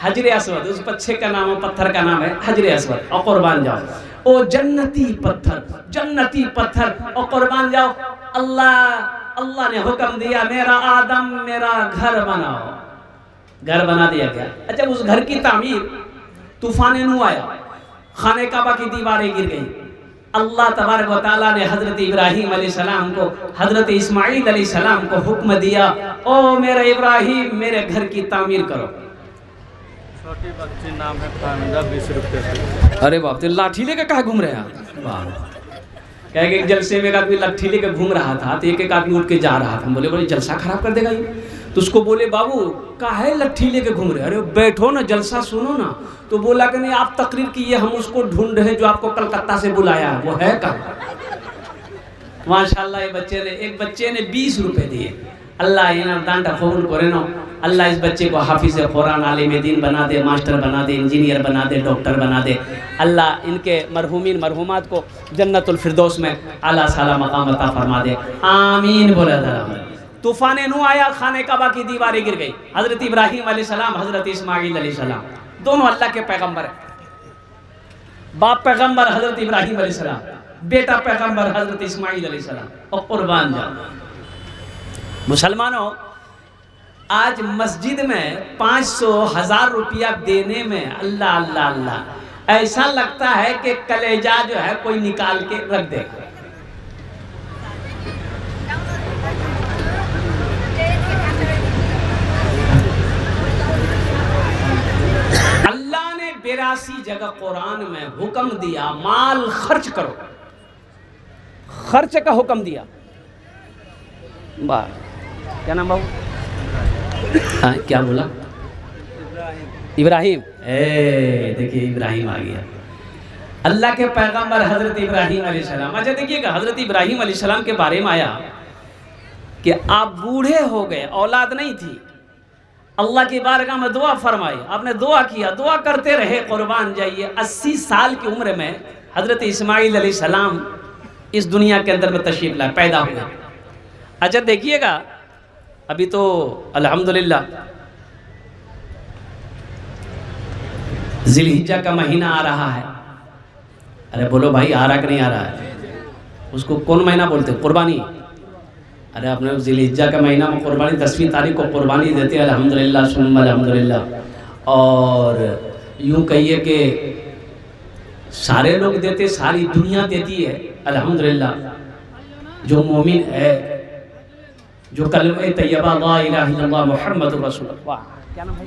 हजरे अस्वद, उस पत्थर का नाम है, पत्थर का नाम है हजरे अस्वद, और कुर्बान जाओ। ओ जन्नती पत्थर, और कुर्बान जाओ। अल्लाह अल्लाह ने हुक्म दिया, मेरा आदम मेरा घर बनाओ। घर बना दिया गया। अच्छा, उस घर की तामीर तूफान नू आया, खाने काबा की दीवारें गिर गई। अल्लाह तबारक व तआला ने हजरत इब्राहीम अलैहिस्सलाम को, हजरत इस्माईल अलैहिस्सलाम को हुक्म दिया, ओ मेरा इब्राहीम मेरे घर की तामीर करो।
छोटी बच्ची नाम है फाहमिदा, 20 रुपये से।
अरे बाप रे, लाठी लेके कहाँ घूम रहे हैं? वाह, कह के एक जलसे में एक आदमी लाठी लेके घूम रहा था, तो एक आदमी उठ के जा रहा था। हम बोले बोले जलसा खराब कर देगा ये। तो उसको बोले बाबू काहे लट्ठी लेके घूम रहे? अरे बैठो ना, जलसा सुनो ना। तो बोला कि नहीं, आप तकरीर कीजिए, हम उसको ढूंढ रहे जो आपको कलकत्ता से बुलाया है, वो है कहाँ? माशाल्लाह, एक बच्चे ने 20 रुपए दिए। अल्लाह इनाम दान कबूल करे ना। अल्लाह इस बच्चे को हाफिज कुरान, आलिम दीन बना दे, मास्टर बना दे, इंजीनियर बना दे, डॉक्टर बना दे। अल्लाह इनके मरहूमीन मरहूमात को जन्नतुल फिरदौस में आला साला मकाम अता फरमा दे। आमीन बोला जरा। तूफान नू आया, खाने काबा की दीवारें गिर गई। हजरत इब्राहीम अलैहिस्सलाम, हजरत इस्माईल अलैहिस्सलाम, दोनों अल्लाह के पैगंबर हैं। बाप पैगंबर हजरत इब्राहीम अलैहिस्सलाम, बेटा पैगंबर हजरत इस्माईल अलैहिस्सलाम। और कुर्बान जाओ मुसलमानों, आज मस्जिद में 500,000 रुपया देने में अल्लाह अल्लाह अल्लाह ऐसा लगता है कि कलेजा जो है कोई निकाल के रख देगा। अल्लाह ने 82 जगह कुरान में हुक्म दिया, माल खर्च करो, खर्च का हुक्म दिया। वाह, क्या नाम बाबू? हाँ, क्या बोला? इब्राहिम। देखिए इब्राहिम आ गया, अल्लाह के पैगंबर हजरत इब्राहिम अलैहिस्सलाम। अच्छा देखिएगा, हजरत इब्राहिम अलैहिस्सलाम के बारे में आया कि आप बूढ़े हो गए, औलाद नहीं थी, अल्लाह की बारगाह में दुआ फरमाई, आपने दुआ किया, दुआ करते रहे, कुर्बान जाइए। 80 साल की उम्र में हजरत इस्माईल अलैहिस्सलाम इस दुनिया के अंदर में तशरीफ लाए, पैदा हुए। अच्छा देखिएगा, अभी तो अल्हम्दुलिल्लाह जिलहिज्जा का महीना आ रहा है। अरे बोलो भाई, आ रहा कि नहीं आ रहा है? उसको कौन महीना बोलते हैं? कुर्बानी। अरे अपने जिलहिज्जा का महीना में कुर्बानी, 10वीं तारीख को कुर्बानी देते हैं, अल्हम्दुलिल्लाह सुम्मा अल्हम्दुलिल्लाह। और यूँ कहिए कि सारे लोग देते, सारी दुनिया देती है अल्हम्दुलिल्लाह। जो मोमिन है, जो कलमे तैयबा ला इलाहा इल्लल्लाह मुहम्मदुर रसूलुल्लाह। क्या नाम है?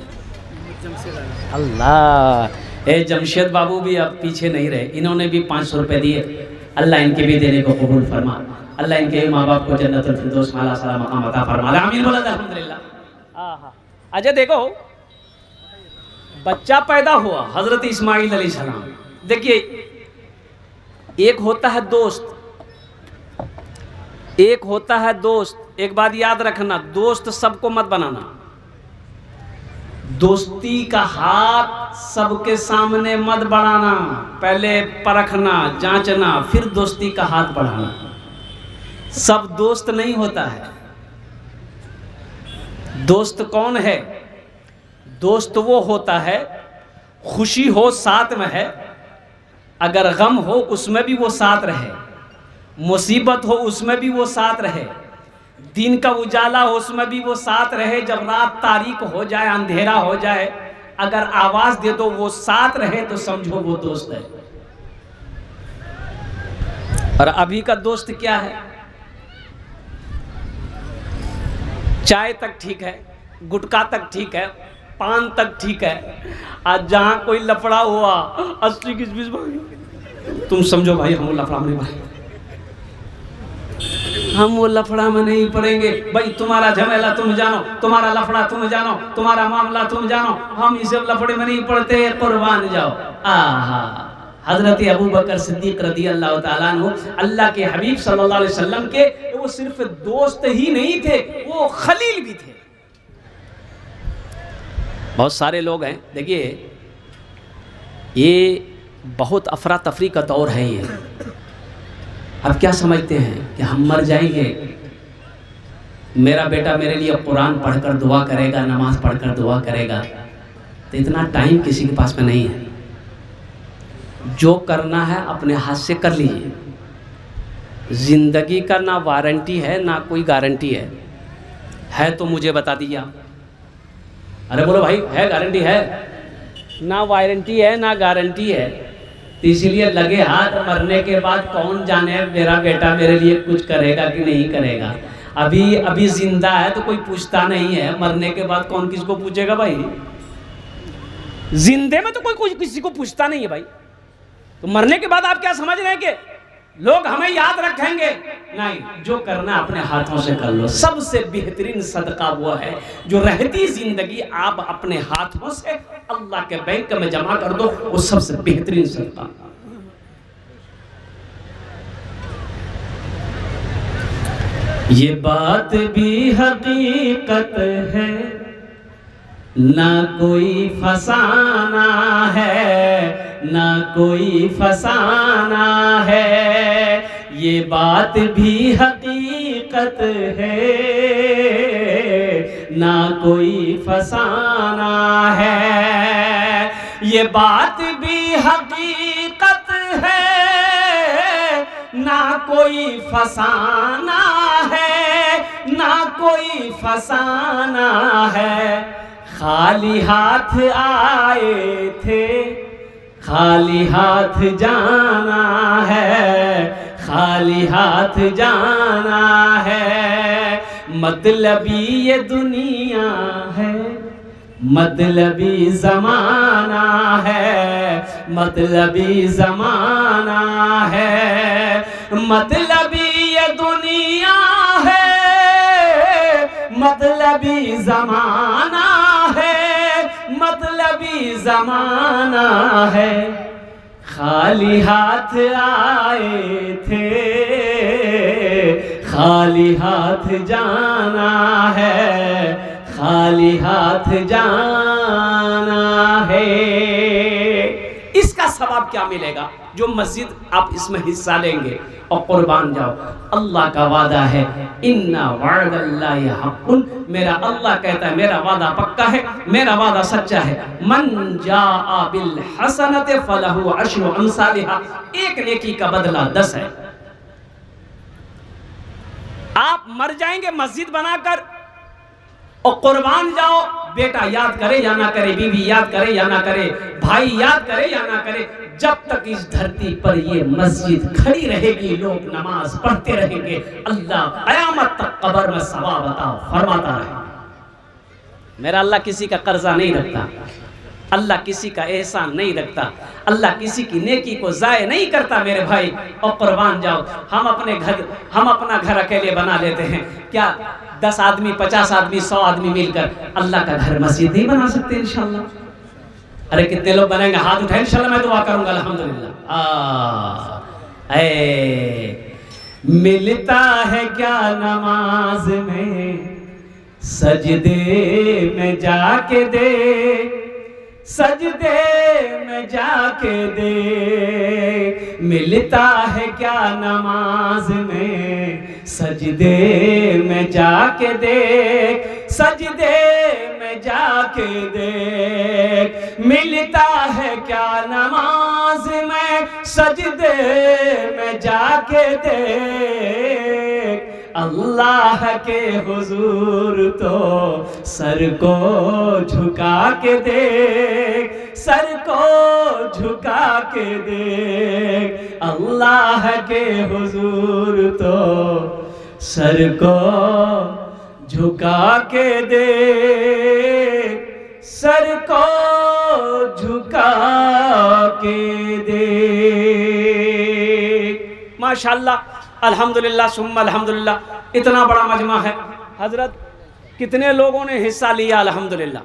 अल्लाह, ए जमशेद बाबू भी अब पीछे नहीं रहे, इन्होंने भी 500 रुपये दिए। अल्लाह इनके भी देने को कबूल फरमा, अल्लाह इनके माँ बाप को जन्नतुल फिरदौस में आला साला मकाम अता फरमा। आमीन बोला अल्हम्दुलिल्लाह। अच्छा देखो, बच्चा पैदा हुआ हजरत इस्माईल अलैहिस्सलाम। देखिए, एक होता है दोस्त, एक होता है दोस्त। एक बात याद रखना, दोस्त सबको मत बनाना। दोस्ती का हाथ सबके सामने मत बढ़ाना, पहले परखना, जांचना, फिर दोस्ती का हाथ बढ़ाना। सब दोस्त नहीं होता है। दोस्त कौन है? दोस्त वो होता है, खुशी हो साथ में है, अगर गम हो उसमें भी वो साथ रहे, मुसीबत हो उसमें भी वो साथ रहे, दिन का उजाला हो उसमें भी वो साथ रहे, जब रात तारीक हो जाए, अंधेरा हो जाए, अगर आवाज दे दो वो साथ रहे, तो समझो वो दोस्त है। और अभी का दोस्त क्या है? चाय तक ठीक है, गुटखा तक ठीक है, पान तक ठीक है, आज जहां कोई लफड़ा हुआ 80 की 20 तुम समझो भाई हम वो लफड़ा में नहीं, हम वो लफड़ा में नहीं पड़ेंगे भाई। तुम्हारा झमेला तुम जानो, तुम्हारा लफड़ा तुम जानो, तुम्हारा मामला तुम जानो, हम इस लफड़े में नहीं पड़ते, कुर्बान जाओ। आहा, हजरत अबू बकर सिद्दीक रदी अल्लाह ताला अन्हु, अल्लाह के हबीब सल्लल्लाहु अलैहि वसल्लम के वो सिर्फ दोस्त ही नहीं थे, वो खलील भी थे। बहुत सारे लोग हैं, देखिए ये बहुत अफरा तफरी का दौर है ये। अब क्या समझते हैं कि हम मर जाएंगे, मेरा बेटा मेरे लिए कुरान पढ़कर दुआ करेगा, नमाज पढ़कर दुआ करेगा, तो इतना टाइम किसी के पास में नहीं है। जो करना है अपने हाथ से कर लीजिए। ज़िंदगी का ना वारंटी है ना कोई गारंटी है तो मुझे बता दिया। अरे बोलो भाई, है गारंटी? है ना, वारंटी है ना गारंटी है। तो इसलिए लगे हाथ, मरने के बाद कौन जाने मेरा बेटा मेरे लिए कुछ करेगा कि नहीं करेगा। अभी जिंदा है तो कोई पूछता नहीं है, मरने के बाद कौन किसको पूछेगा भाई। जिंदे में तो कोई किसी को पूछता नहीं है भाई। तो मरने के बाद आप क्या समझ रहे हैं कि लोग हमें याद रखेंगे? नहीं, जो करना अपने हाथों से कर लो। सबसे बेहतरीन सदका वो है जो रहती जिंदगी आप अपने हाथों से अल्लाह के बैंक में जमा कर दो, वो सबसे बेहतरीन सदका। ये बात भी हकीकत है, ना कोई फसाना है, ना कोई फसाना है। ये बात भी हकीकत है, ना कोई फसाना है। ये बात भी हकीकत है, ना कोई फसाना है, ना कोई फसाना है। खाली हाथ आए थे, खाली हाथ जाना है, खाली हाथ जाना है। मतलबी ये दुनिया है, मतलबी ज़माना है, मतलबी ज़माना है। मतलबी ये दुनिया है, मतलबी ज़माना है, मतलबी ज़माना है। खाली हाथ आए थे, खाली हाथ जाना है, खाली हाथ जाना है। इसका सवाब क्या मिलेगा? जो मस्जिद आप इसमें हिस्सा लेंगे और कुर्बान जाओ। अल्लाह का वादा है, इन्ना वअदल्लाहि हक़्क़ुन। मेरा अल्लाह कहता है मेरा वादा पक्का है, मेरा वादा सच्चा है। मन जाअ बिल हसनति फलहु अश्रु अमसालिहा। एक नेकी का बदला 10 है। आप मर जाएंगे मस्जिद बनाकर और कुर्बान जाओ, बेटा याद करे या ना करे, बीवी याद करे या ना करे, भाई याद करे या ना करे, जब तक इस धरती पर ये मस्जिद खड़ी रहेगी, लोग नमाज पढ़ते रहेंगे, अल्लाह क़यामत तक कब्र में सवाब अता फरमाता रहे। मेरा अल्लाह किसी का कर्जा नहीं रखता, अल्लाह किसी का एहसान नहीं रखता, अल्लाह किसी की नेकी को ज़ाय नहीं करता मेरे भाई। और कुर्बान जाओ। हम अपना घर अकेले बना लेते हैं, क्या 10 आदमी, 50 आदमी, 100 आदमी मिलकर अल्लाह का घर मस्जिद नहीं बना सकते इंशाल्लाह? अरे कितने लोग बनेंगे? हाथ उठाए, इंशाल्लाह मैं दुआ करूंगा अल्हम्दुलिल्लाह। मिलता है क्या नमाज में, सजदे में जाके दे, सजदे में जाके दे। मिलता है क्या नमाज में, सजदे में जाके दे, सजदे में जाके दे। मिलता है क्या नमाज में, सजदे में जाके दे। अल्लाह के हुजूर तो सर को झुका के देख, सर को झुका के देख। अल्लाह के हुजूर तो सर को झुका के देख, सर को झुका के देख। माशाअल्लाह, अल्हम्दुलिल्लाह सुम्मा अल्हम्दुलिल्लाह। इतना बड़ा मजमा है हजरत, कितने लोगों ने हिस्सा लिया? अल्हम्दुलिल्लाह,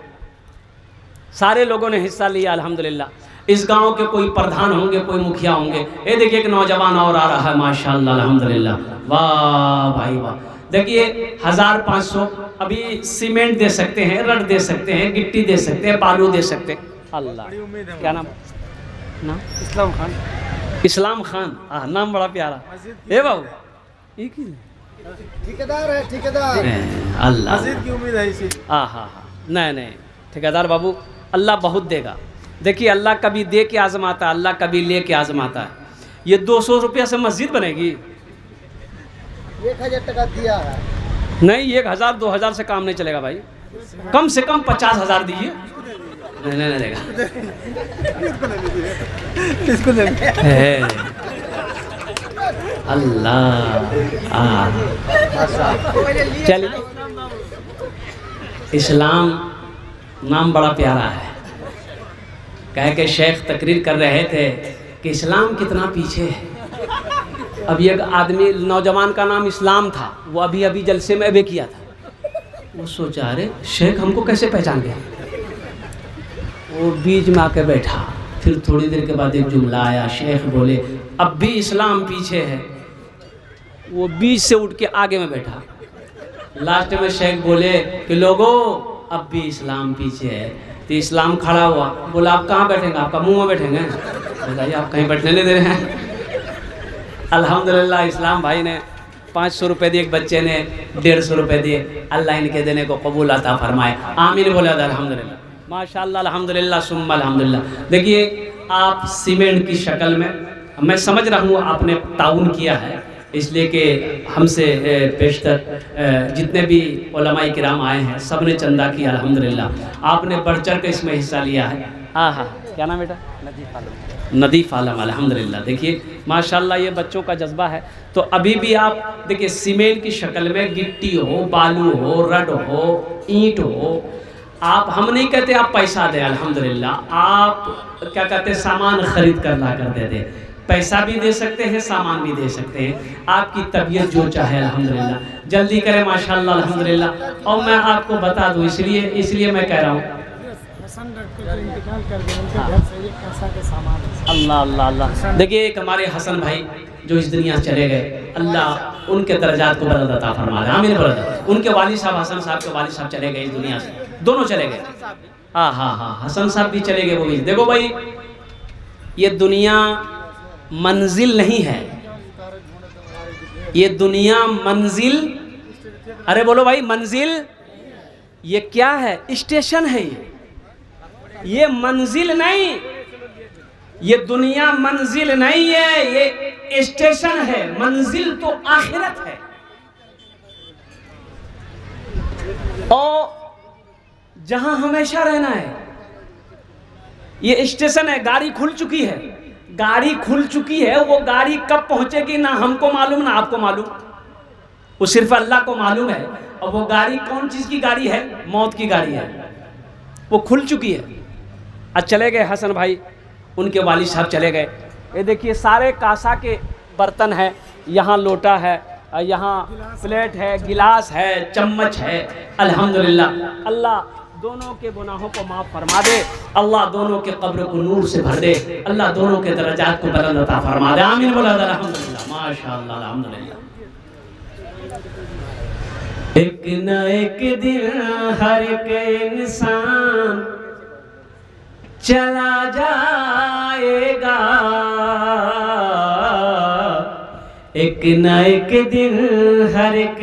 सारे लोगों ने हिस्सा लिया अल्हम्दुलिल्लाह। इस गांव के कोई प्रधान होंगे, कोई मुखिया होंगे। ये देखिए एक नौजवान और आ रहा है माशाअल्लाह अल्हम्दुलिल्लाह। वाह भाई वाह। देखिए 1500 अभी सीमेंट दे सकते हैं, रड दे सकते हैं, गिट्टी दे सकते हैं, बालू दे सकते हैं। अल्लाह, क्या नाम?
इस्लाम खान।
इस्लाम खान, नाम बड़ा प्यारा है बाबू।
ठेकेदार है, ठेकेदार।
अल्लाह,
मस्जिद की उम्मीद है इसी।
हाँ, नहीं ठेकेदार बाबू, अल्लाह बहुत देगा। देखिए अल्लाह कभी दे के आजमाता है, अल्लाह कभी ले के आजमाता है। ये 200 रुपया से मस्जिद बनेगी?
1000 टका दिया है।
नहीं 1000 2000 से काम नहीं चलेगा भाई, कम से कम 50,000 दीजिए। नहीं नहीं देगा।
किसको
अल्लाह चलिए, इस्लाम नाम बड़ा प्यारा है। कह के शेख तकरीर कर रहे थे कि इस्लाम कितना पीछे है। अभी एक आदमी नौजवान का नाम इस्लाम था, वो अभी अभी जलसे में अबे किया था। वो सोचा अरे शेख हमको कैसे पहचान गया। वो बीच में आके बैठा, फिर थोड़ी देर के बाद एक जुमला आया, शेख बोले अब भी इस्लाम पीछे है। वो बीच से उठ के आगे में बैठा। लास्ट में शेख बोले कि लोगों अब भी इस्लाम पीछे है। तो इस्लाम खड़ा हुआ, बोला आप कहाँ बैठेंगे, आपका मुंह में बैठेंगे। बताइए आप कहीं बैठने नहीं दे रहे हैं। अल्हम्दुलिल्लाह इस्लाम भाई ने 500 रुपये दिए, एक बच्चे ने 150 रुपये दिए। अल्लाह इनके देने को कबूल अता फरमाए, आमीन बोले अल्हम्दुलिल्लाह, माशाअल्लाह अल्हम्दुलिल्लाह सुम्मा अल्हम्दुलिल्लाह। देखिए आप सीमेंट की शक्ल में, मैं समझ रहा हूँ आपने ताउन किया है, इसलिए कि हमसे पेशतर जितने भी उलमाए किराम आए हैं सब ने चंदा किया अल्हम्दुलिल्लाह। आपने बढ़ चढ़ कर इसमें हिस्सा लिया है। हाँ हाँ क्या नाम बेटा? नदीफ आलम अल्हम्दुलिल्लाह। देखिए माशाल्लाह ये बच्चों का जज्बा है। तो अभी भी आप देखिए सीमेंट की शक्ल में गिट्टी हो, बालू हो, रड हो, ईंट हो, आप हम नहीं कहते आप पैसा दें, अल्हम्दुलिल्लाह आप क्या कहते हैं सामान खरीद कर ला कर दे दें। पैसा भी दे सकते हैं, सामान भी दे सकते हैं, आपकी तबीयत जो चाहे अल्हम्दुलिल्लाह। जल्दी करें माशाल्लाह अल्हम्दुलिल्लाह। और मैं आपको बता दूं इसलिए मैं कह रहा हूँ अल्लाह अल्लाह अल्लाह। देखिए एक हमारे हसन भाई जो इस दुनिया से चले गए, अल्लाह उनके दर्जात को बुलंद अता फरमा दे, आमीन ब्रदर। उनके वालिद साहब हसन साहब के वालिद साहब चले गए इस दुनिया से, दोनों चले गए। हाँ हाँ हाँ हसन साहब भी चले गए, वो भी। देखो भाई ये दुनिया मंजिल नहीं है, ये दुनिया मंजिल, अरे बोलो भाई मंजिल, ये क्या है? स्टेशन है। ये मंजिल नहीं, ये दुनिया मंजिल नहीं है, ये स्टेशन है। मंजिल तो आखिरत है। और जहां हमेशा रहना है ये स्टेशन है। गाड़ी खुल चुकी है, गाड़ी खुल चुकी है। वो गाड़ी कब पहुंचेगी ना हमको मालूम ना आपको मालूम, वो सिर्फ अल्लाह को मालूम है। और वो गाड़ी कौन चीज की गाड़ी है? मौत की गाड़ी है। वो खुल चुकी है। आज चले गए हसन भाई, उनके वालिद साहब चले गए। ये देखिए सारे कासा के बर्तन है, यहाँ लोटा है, यहाँ प्लेट है, गिलास है, चम्मच है। अल्हम्दुलिल्लाह अल्लाह दोनों के गुनाहों को माफ़ फरमा दे, अल्लाह दोनों के कब्र को नूर से भर दे, अल्लाह दोनों के दर्जात को बुलंद अता फरमा दे, आमीन बोला अल्हम्दुलिल्लाह माशाअल्लाह अल्हम्दुलिल्लाह। एक न एक दिन हर एक इंसान चला जाएगा, एक न एक दिन हर एक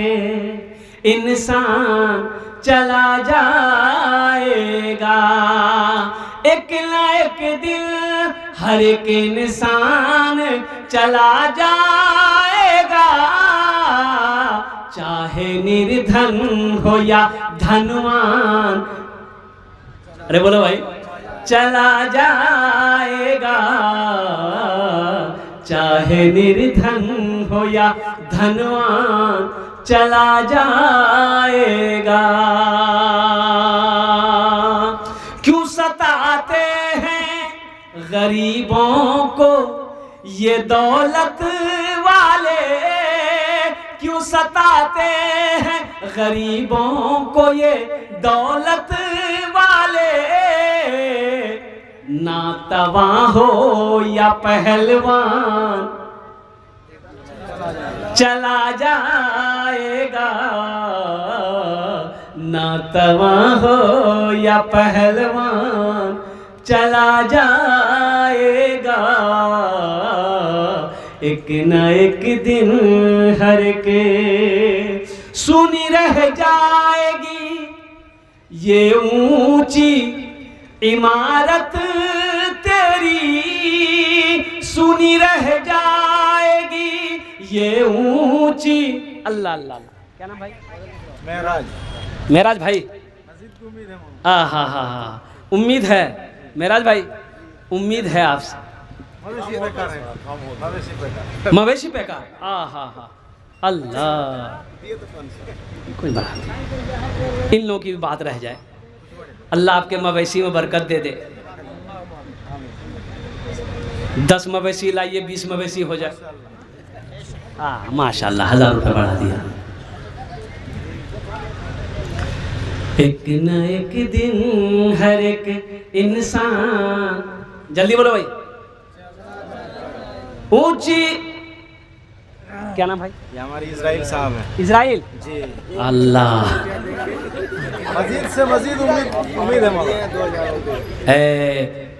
इंसान चला जाएगा, एक न एक दिन हर एक इंसान चला जाएगा, चाहे निर्धन हो या धनवान। अरे बोलो भाई, चला जाएगा, चाहे निर्धन हो या धनवान चला जाएगा। क्यों सताते हैं गरीबों को ये दौलत वाले, क्यों सताते हैं गरीबों को ये दौलत वाले, ना तवा हो या पहलवान चला जाएगा, ना तवा हो या पहलवान चला जाएगा, एक न एक दिन हर के सुनी रह जाएगी ये ऊंची इमारत तेरी, सुनी रह जाएगी ये ऊंची, अल्लाह अल्लाह अल्लाह। क्या नाम भाई?
महराज
मेराज भाई।
मस्जिद की उम्मीद है
हाँ हाँ हाँ हाँ, उम्मीद है मेराज भाई, उम्मीद है आपसे।
मवेशी बेकार है, मवेशी बेकार।
मवेशी पैकार, हाँ हाँ हाँ, अल्लाह कोई बात नहीं, इन लोगों की भी बात रह जाए। अल्लाह आपके मवेशी में बरकत दे दे। 10 मवेशी लाइए, 20 मवेशी हो जाए। हाँ माशाल्लाह, 1000 रुपये बढ़ा दिया। एक न एक दिन हर एक इंसान, जल्दी बोलो भाई, ऊंची, क्या नाम भाई?
ये हमारी इजराइल साहब है
इजराइल
जी।
अल्लाह
मजीद से मजीद उम्मीद है मौला।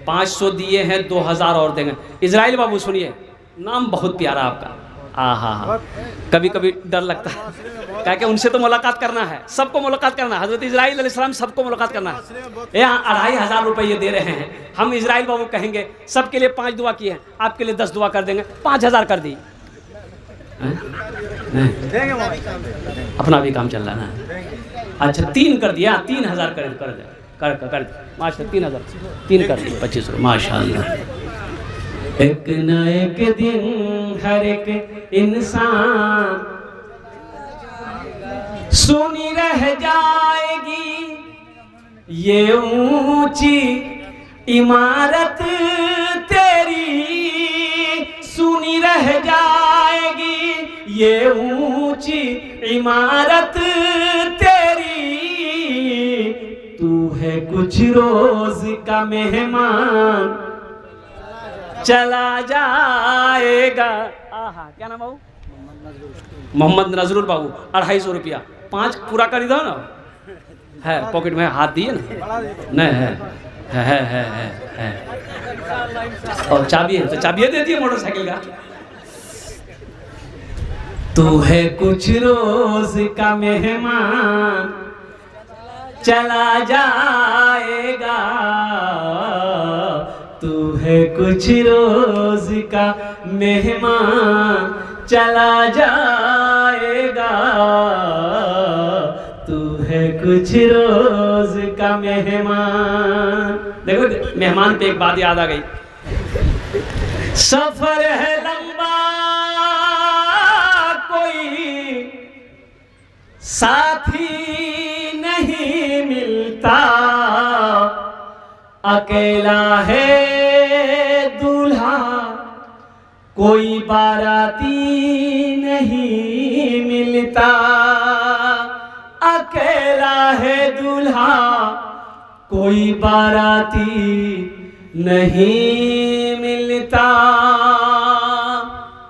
500 दिए हैं, 2000 और देंगे। इजराइल बाबू सुनिए, नाम बहुत प्यारा आपका। हाँ हाँ हाँ, कभी कभी डर लगता है, क्या कि उनसे तो मुलाकात करना है, सबको मुलाकात करना है। हजरत इजराइल अलैहिस्सलाम सबको मुलाकात करना है। यहाँ 2500 रुपये दें रहे हैं हम। इजराइल बाबू कहेंगे सबके लिए 5 दुआ किए हैं, आपके लिए 10 दुआ कर देंगे, 5000 कर दी।
देंगे मौला,
अपना भी काम चल रहा है ना। अच्छा 3 कर दिया, 3000 कर कर दे, कर कर कर माशा 3000, 3 कर दिए, 2500 माशाल्लाह। एक न एक दिन हर एक इंसान सुनी रह जाएगी ये ऊंची इमारत तेरी, सुनी रह जाएगी ये ऊंची इमारत तेरी, तू है कुछ रोज का मेहमान चला जाएगा। आहा, क्या नाम बाबू? मोहम्मद नजरुल बाबू। 250 रुपया, 5 पूरा कर दो ना। है पॉकेट में, हाथ दिए ना? नहीं है। और चाबी है तो चाबी दे दिए मोटरसाइकिल का। तू है कुछ रोज का मेहमान चला जाएगा, तू है कुछ रोज का मेहमान चला जाएगा, तू है कुछ रोज का मेहमान। देखो मेहमान पे एक बात याद आ गई। सफर है लंबा कोई साथी नहीं मिलता, अकेला है दूल्हा कोई बाराती नहीं मिलता, अकेला है दूल्हा कोई बाराती नहीं मिलता।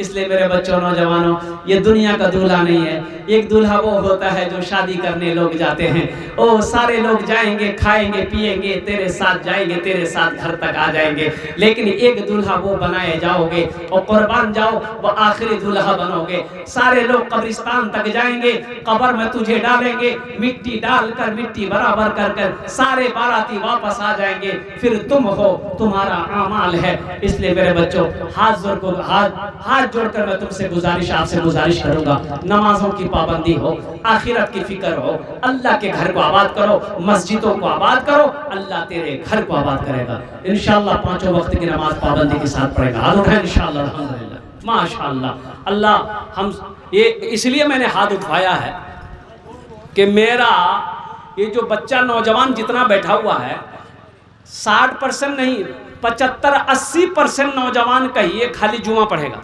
इसलिए मेरे बच्चों, नौजवानों, ये दुनिया का दूल्हा नहीं है। एक दूल्हा वो होता है जो शादी करने लोग जाते हैं। ओ सारे लोग जाएंगे, खाएंगे पिएंगे, तेरे साथ जाएंगे, तेरे साथ घर तक आ जाएंगे। लेकिन एक दूल्हा वो बनाए जाओगे और कुर्बान जाओ, वो आखिरी दूल्हा बनोगे। सारे लोग कब्रिस्तान तक जाएंगे, कब्र में तुझे डालेंगे, मिट्टी डालकर, मिट्टी बराबर कर कर सारे बाराती वापस आ जाएंगे। फिर तुम हो, तुम्हारा आमाल है। इसलिए मेरे बच्चों, हाथ जोड़कर मैं तुमसे गुजारिश, आपसे गुजारिश करूंगा, नमाजों की पाबंदी हो, आखिरत की फिक्र हो, अल्लाह के घर को आबाद करो, मस्जिदों को आबाद करो, अल्लाह तेरे घर को आबाद करेगा इंशाअल्लाह। 5 वक्त की नमाज पाबंदी के साथ पढ़ेगा, हाथ उठाएं इंशाअल्लाह, अल्हम्दुलिल्लाह, माशाअल्लाह। अल्लाह, हम ये इसलिए मैंने हाथ उठाया है कि मेरा ये जो बच्चा नौजवान जितना बैठा हुआ है, 60% नहीं, 75-80% नौजवान कहिए खाली जुमा पढ़ेगा।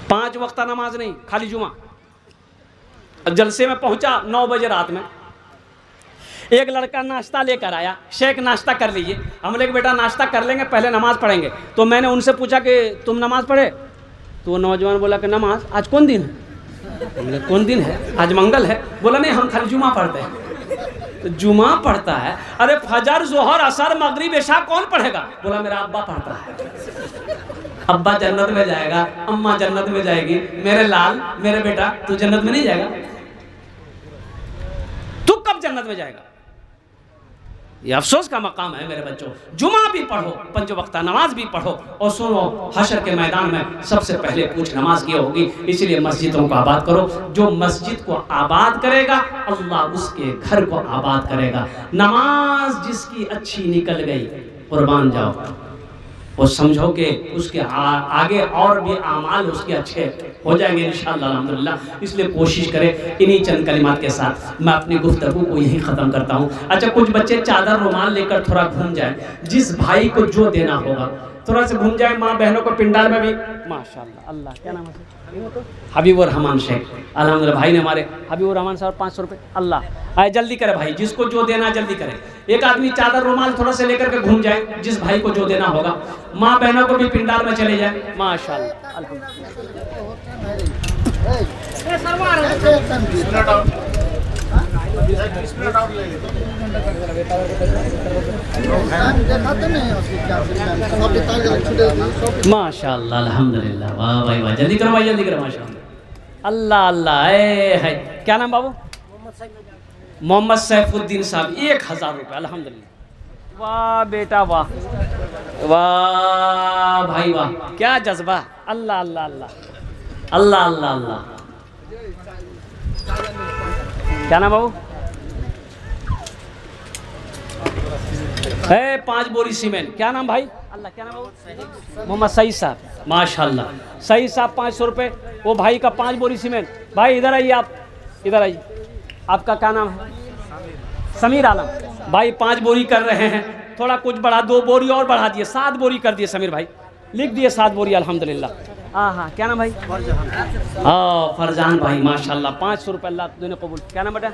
5 वक्त नमाज नहीं, खाली जुमा। जलसे में पहुंचा 9 बजे रात में, एक लड़का नाश्ता लेकर आया, शेख नाश्ता कर लीजिए। हम लोग बेटा नाश्ता कर लेंगे, पहले नमाज पढ़ेंगे। तो मैंने उनसे पूछा कि तुम नमाज पढ़े? तो वो नौजवान बोला कि नमाज, आज कौन दिन है? हमने कौन दिन है? आज मंगल है। बोला नहीं, हम खाली जुमा पढ़ते हैं। तो जुमा पढ़ता है? अरे फजर, जोहर, असर, मगरिब, इशा कौन पढ़ेगा? बोला मेरा अब्बा पढ़ता है। अब्बा जन्नत में जाएगा, अम्मा जन्नत में जाएगी, मेरे लाल, मेरे बेटा, तू जन्नत में नहीं जाएगा? तू कब जन्नत में जाएगा? ये अफसोस का मकाम है मेरे बच्चों। जुमा भी पढ़ो, पंज वक्ता नमाज भी पढ़ो, और सुनो हशर के मैदान में सबसे पहले पूछ नमाज की होगी। इसलिए मस्जिदों को आबाद करो। जो मस्जिद को आबाद करेगा अल्लाह उसके घर को आबाद करेगा। नमाज जिसकी अच्छी निकल गई, कुर्बान जाओ, और समझो कि उसके आगे और भी आमाल उसके अच्छे हो जाएंगे इंशाअल्लाह अल्हम्दुलिल्लाह। इसलिए कोशिश करें। इन्हीं चंद कलिमात के साथ मैं अपनी गुफ्तगू को यहीं ख़त्म करता हूँ। अच्छा, कुछ बच्चे चादर रुमाल लेकर थोड़ा घूम जाए, जिस भाई को जो देना होगा थोड़ा सा घूम जाए। माँ बहनों को पिंडाल में भी माशाअल्लाह, अल्लाह क्या नाम है हबीबुर रहमान शेख, अल्हम्दुलिल्लाह भाई ने हमारे हबीबुर रहमान साहब 500 रुपये। अल्लाह आए जल्दी करे भाई, जिसको जो देना जल्दी करे। एक आदमी चादर रुमाल थोड़ा से लेकर के घूम जाए, जिस भाई को जो देना होगा। माँ बहनों को भी पिंडाल में चले जाए माशाअल्लाह माशाअल्लाह अल्हम्दुलिल्लाह। वाह भाई वाह, जल्दी करो भाई, जल्दी करो माशाअल्लाह। अल्लाह अल्लाह है। क्या नाम बाबू? मोहम्मद सैफुद्दीन साहब 1000 रुपये अल्हम्दुलिल्लाह। वाह बेटा वाह, वाह भाई वाह, क्या जज्बा। अल्लाह अल्लाह अल्लाह अल्लाह अल्लाह अल्लाह। क्या नाम बाबू? 5 बोरी सीमेंट। क्या नाम भाई? अल्लाह क्या नाम बाबू? मोहम्मद सईद साहब माशाअल्लाह। सईद साहब 500 रुपये। वो भाई का 5 बोरी सीमेंट। भाई इधर आइए, आप इधर आइए। आपका क्या नाम है? समीर आलम। भाई 5 बोरी कर रहे हैं, थोड़ा कुछ बढ़ा, 2 बोरी और बढ़ा दिए, 7 बोरी कर दिए। समीर भाई लिख दिए 7 बोरी अल्हम्दुलिल्लाह। हाँ, क्या नाम भाई? हाँ फरजान भाई माशाअल्लाह 500 रुपये अल्लाह तुमने कबूल। क्या नाम बेटा?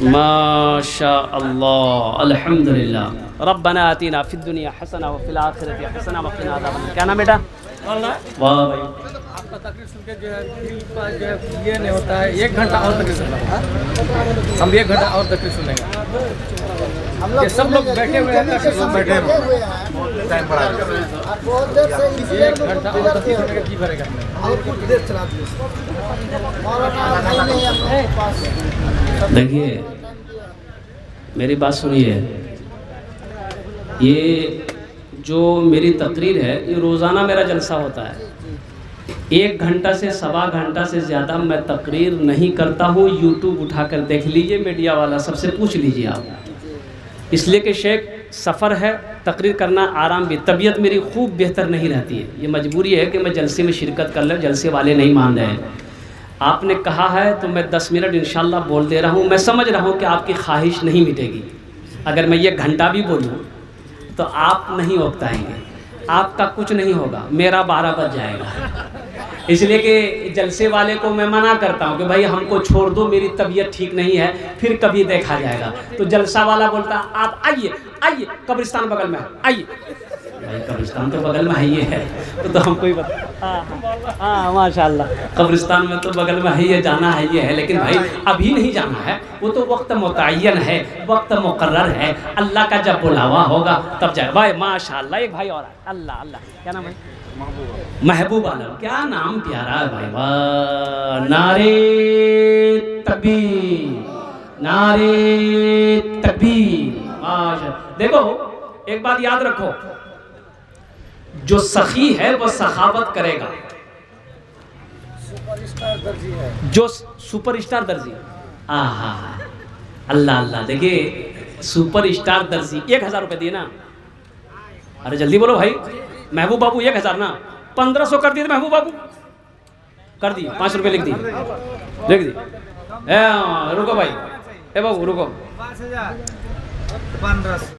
माशाअल्लाह अल्हम्दुलिल्लाह। रब्बना आतीना फिद दुनिया हसना व फिल आखिरति हसना व क़िना अज़ाबन्नार। क्या नाम बेटा? वाह भाई,
आपका तकरीर सुन के जो है दिल पर जो है ये नहीं होता है। 1 घंटा और तकरीर सुनना, हम 1 घंटा और तकरीर सुनेंगे। हम लोग सब लोग बैठे हुए हैं, बैठे हुए हैं, टाइम पड़ा है। बहुत देर से 1 घंटा और तकरीर सुनने का जी भरेगा। और कुछ देर चला दीजिए।
देखिए मेरी बात सुनिए, ये जो मेरी तकरीर है ये रोज़ाना मेरा जलसा होता है। 1 घंटा से 1.25 घंटा से ज़्यादा मैं तकरीर नहीं करता हूँ। यूट्यूब उठाकर देख लीजिए, मीडिया वाला सबसे पूछ लीजिए आप। इसलिए कि शेख सफ़र है, तकरीर करना आराम भी, तबीयत मेरी खूब बेहतर नहीं रहती है। ये मजबूरी है कि मैं जलसे में शिरकत कर लूँ, जलसे वाले नहीं मान रहे हैं। आपने कहा है तो मैं 10 मिनट इंशाल्लाह बोल दे रहा हूँ। मैं समझ रहा हूँ कि आपकी ख्वाहिश नहीं मिटेगी। अगर मैं ये घंटा भी बोलूँ तो आप नहीं उकताएंगे, आपका कुछ नहीं होगा, मेरा 12 बज जाएगा। इसलिए कि जलसे वाले को मैं मना करता हूँ कि भाई हमको छोड़ दो, मेरी तबीयत ठीक नहीं है, फिर कभी देखा जाएगा। तो जलसा वाला बोलता आप आइए आइए, कब्रिस्तान बगल में है, आइए। भाई कब्रिस्तान तो बगल में है ही है, तो हमको ही बता। हाँ माशाल्लाह, कब्रिस्तान में तो बगल में है, ये जाना है ये है, लेकिन भाई अभी नहीं जाना है, वो तो वक्त मुतय्यन है, वक्त मुकर्रर है। अल्लाह का जब बुलावा होगा तब जाए। भाई माशाल्लाह, एक भाई और है, अल्लाह अल्लाह। क्या नाम है? महबूब आलम। क्या नाम प्यारा है भाई, वाह। नारे तकबीर, नारे तकबीर, माशाल्लाह। देखो एक बात याद रखो, जो सखी है वो सखावत करेगा, जो सुपरस्टार दर्जी। आहा अल्लाह अल्लाह। देखिए सुपरस्टार दर्जी 1000 रुपये दिए ना। अरे जल्दी बोलो भाई। महबूब बाबू 1000 ना, 1500 कर दिए महबूब बाबू, कर दिए। 5 रुपये लिख दिए। रुको भाई, ए बाबू रुको।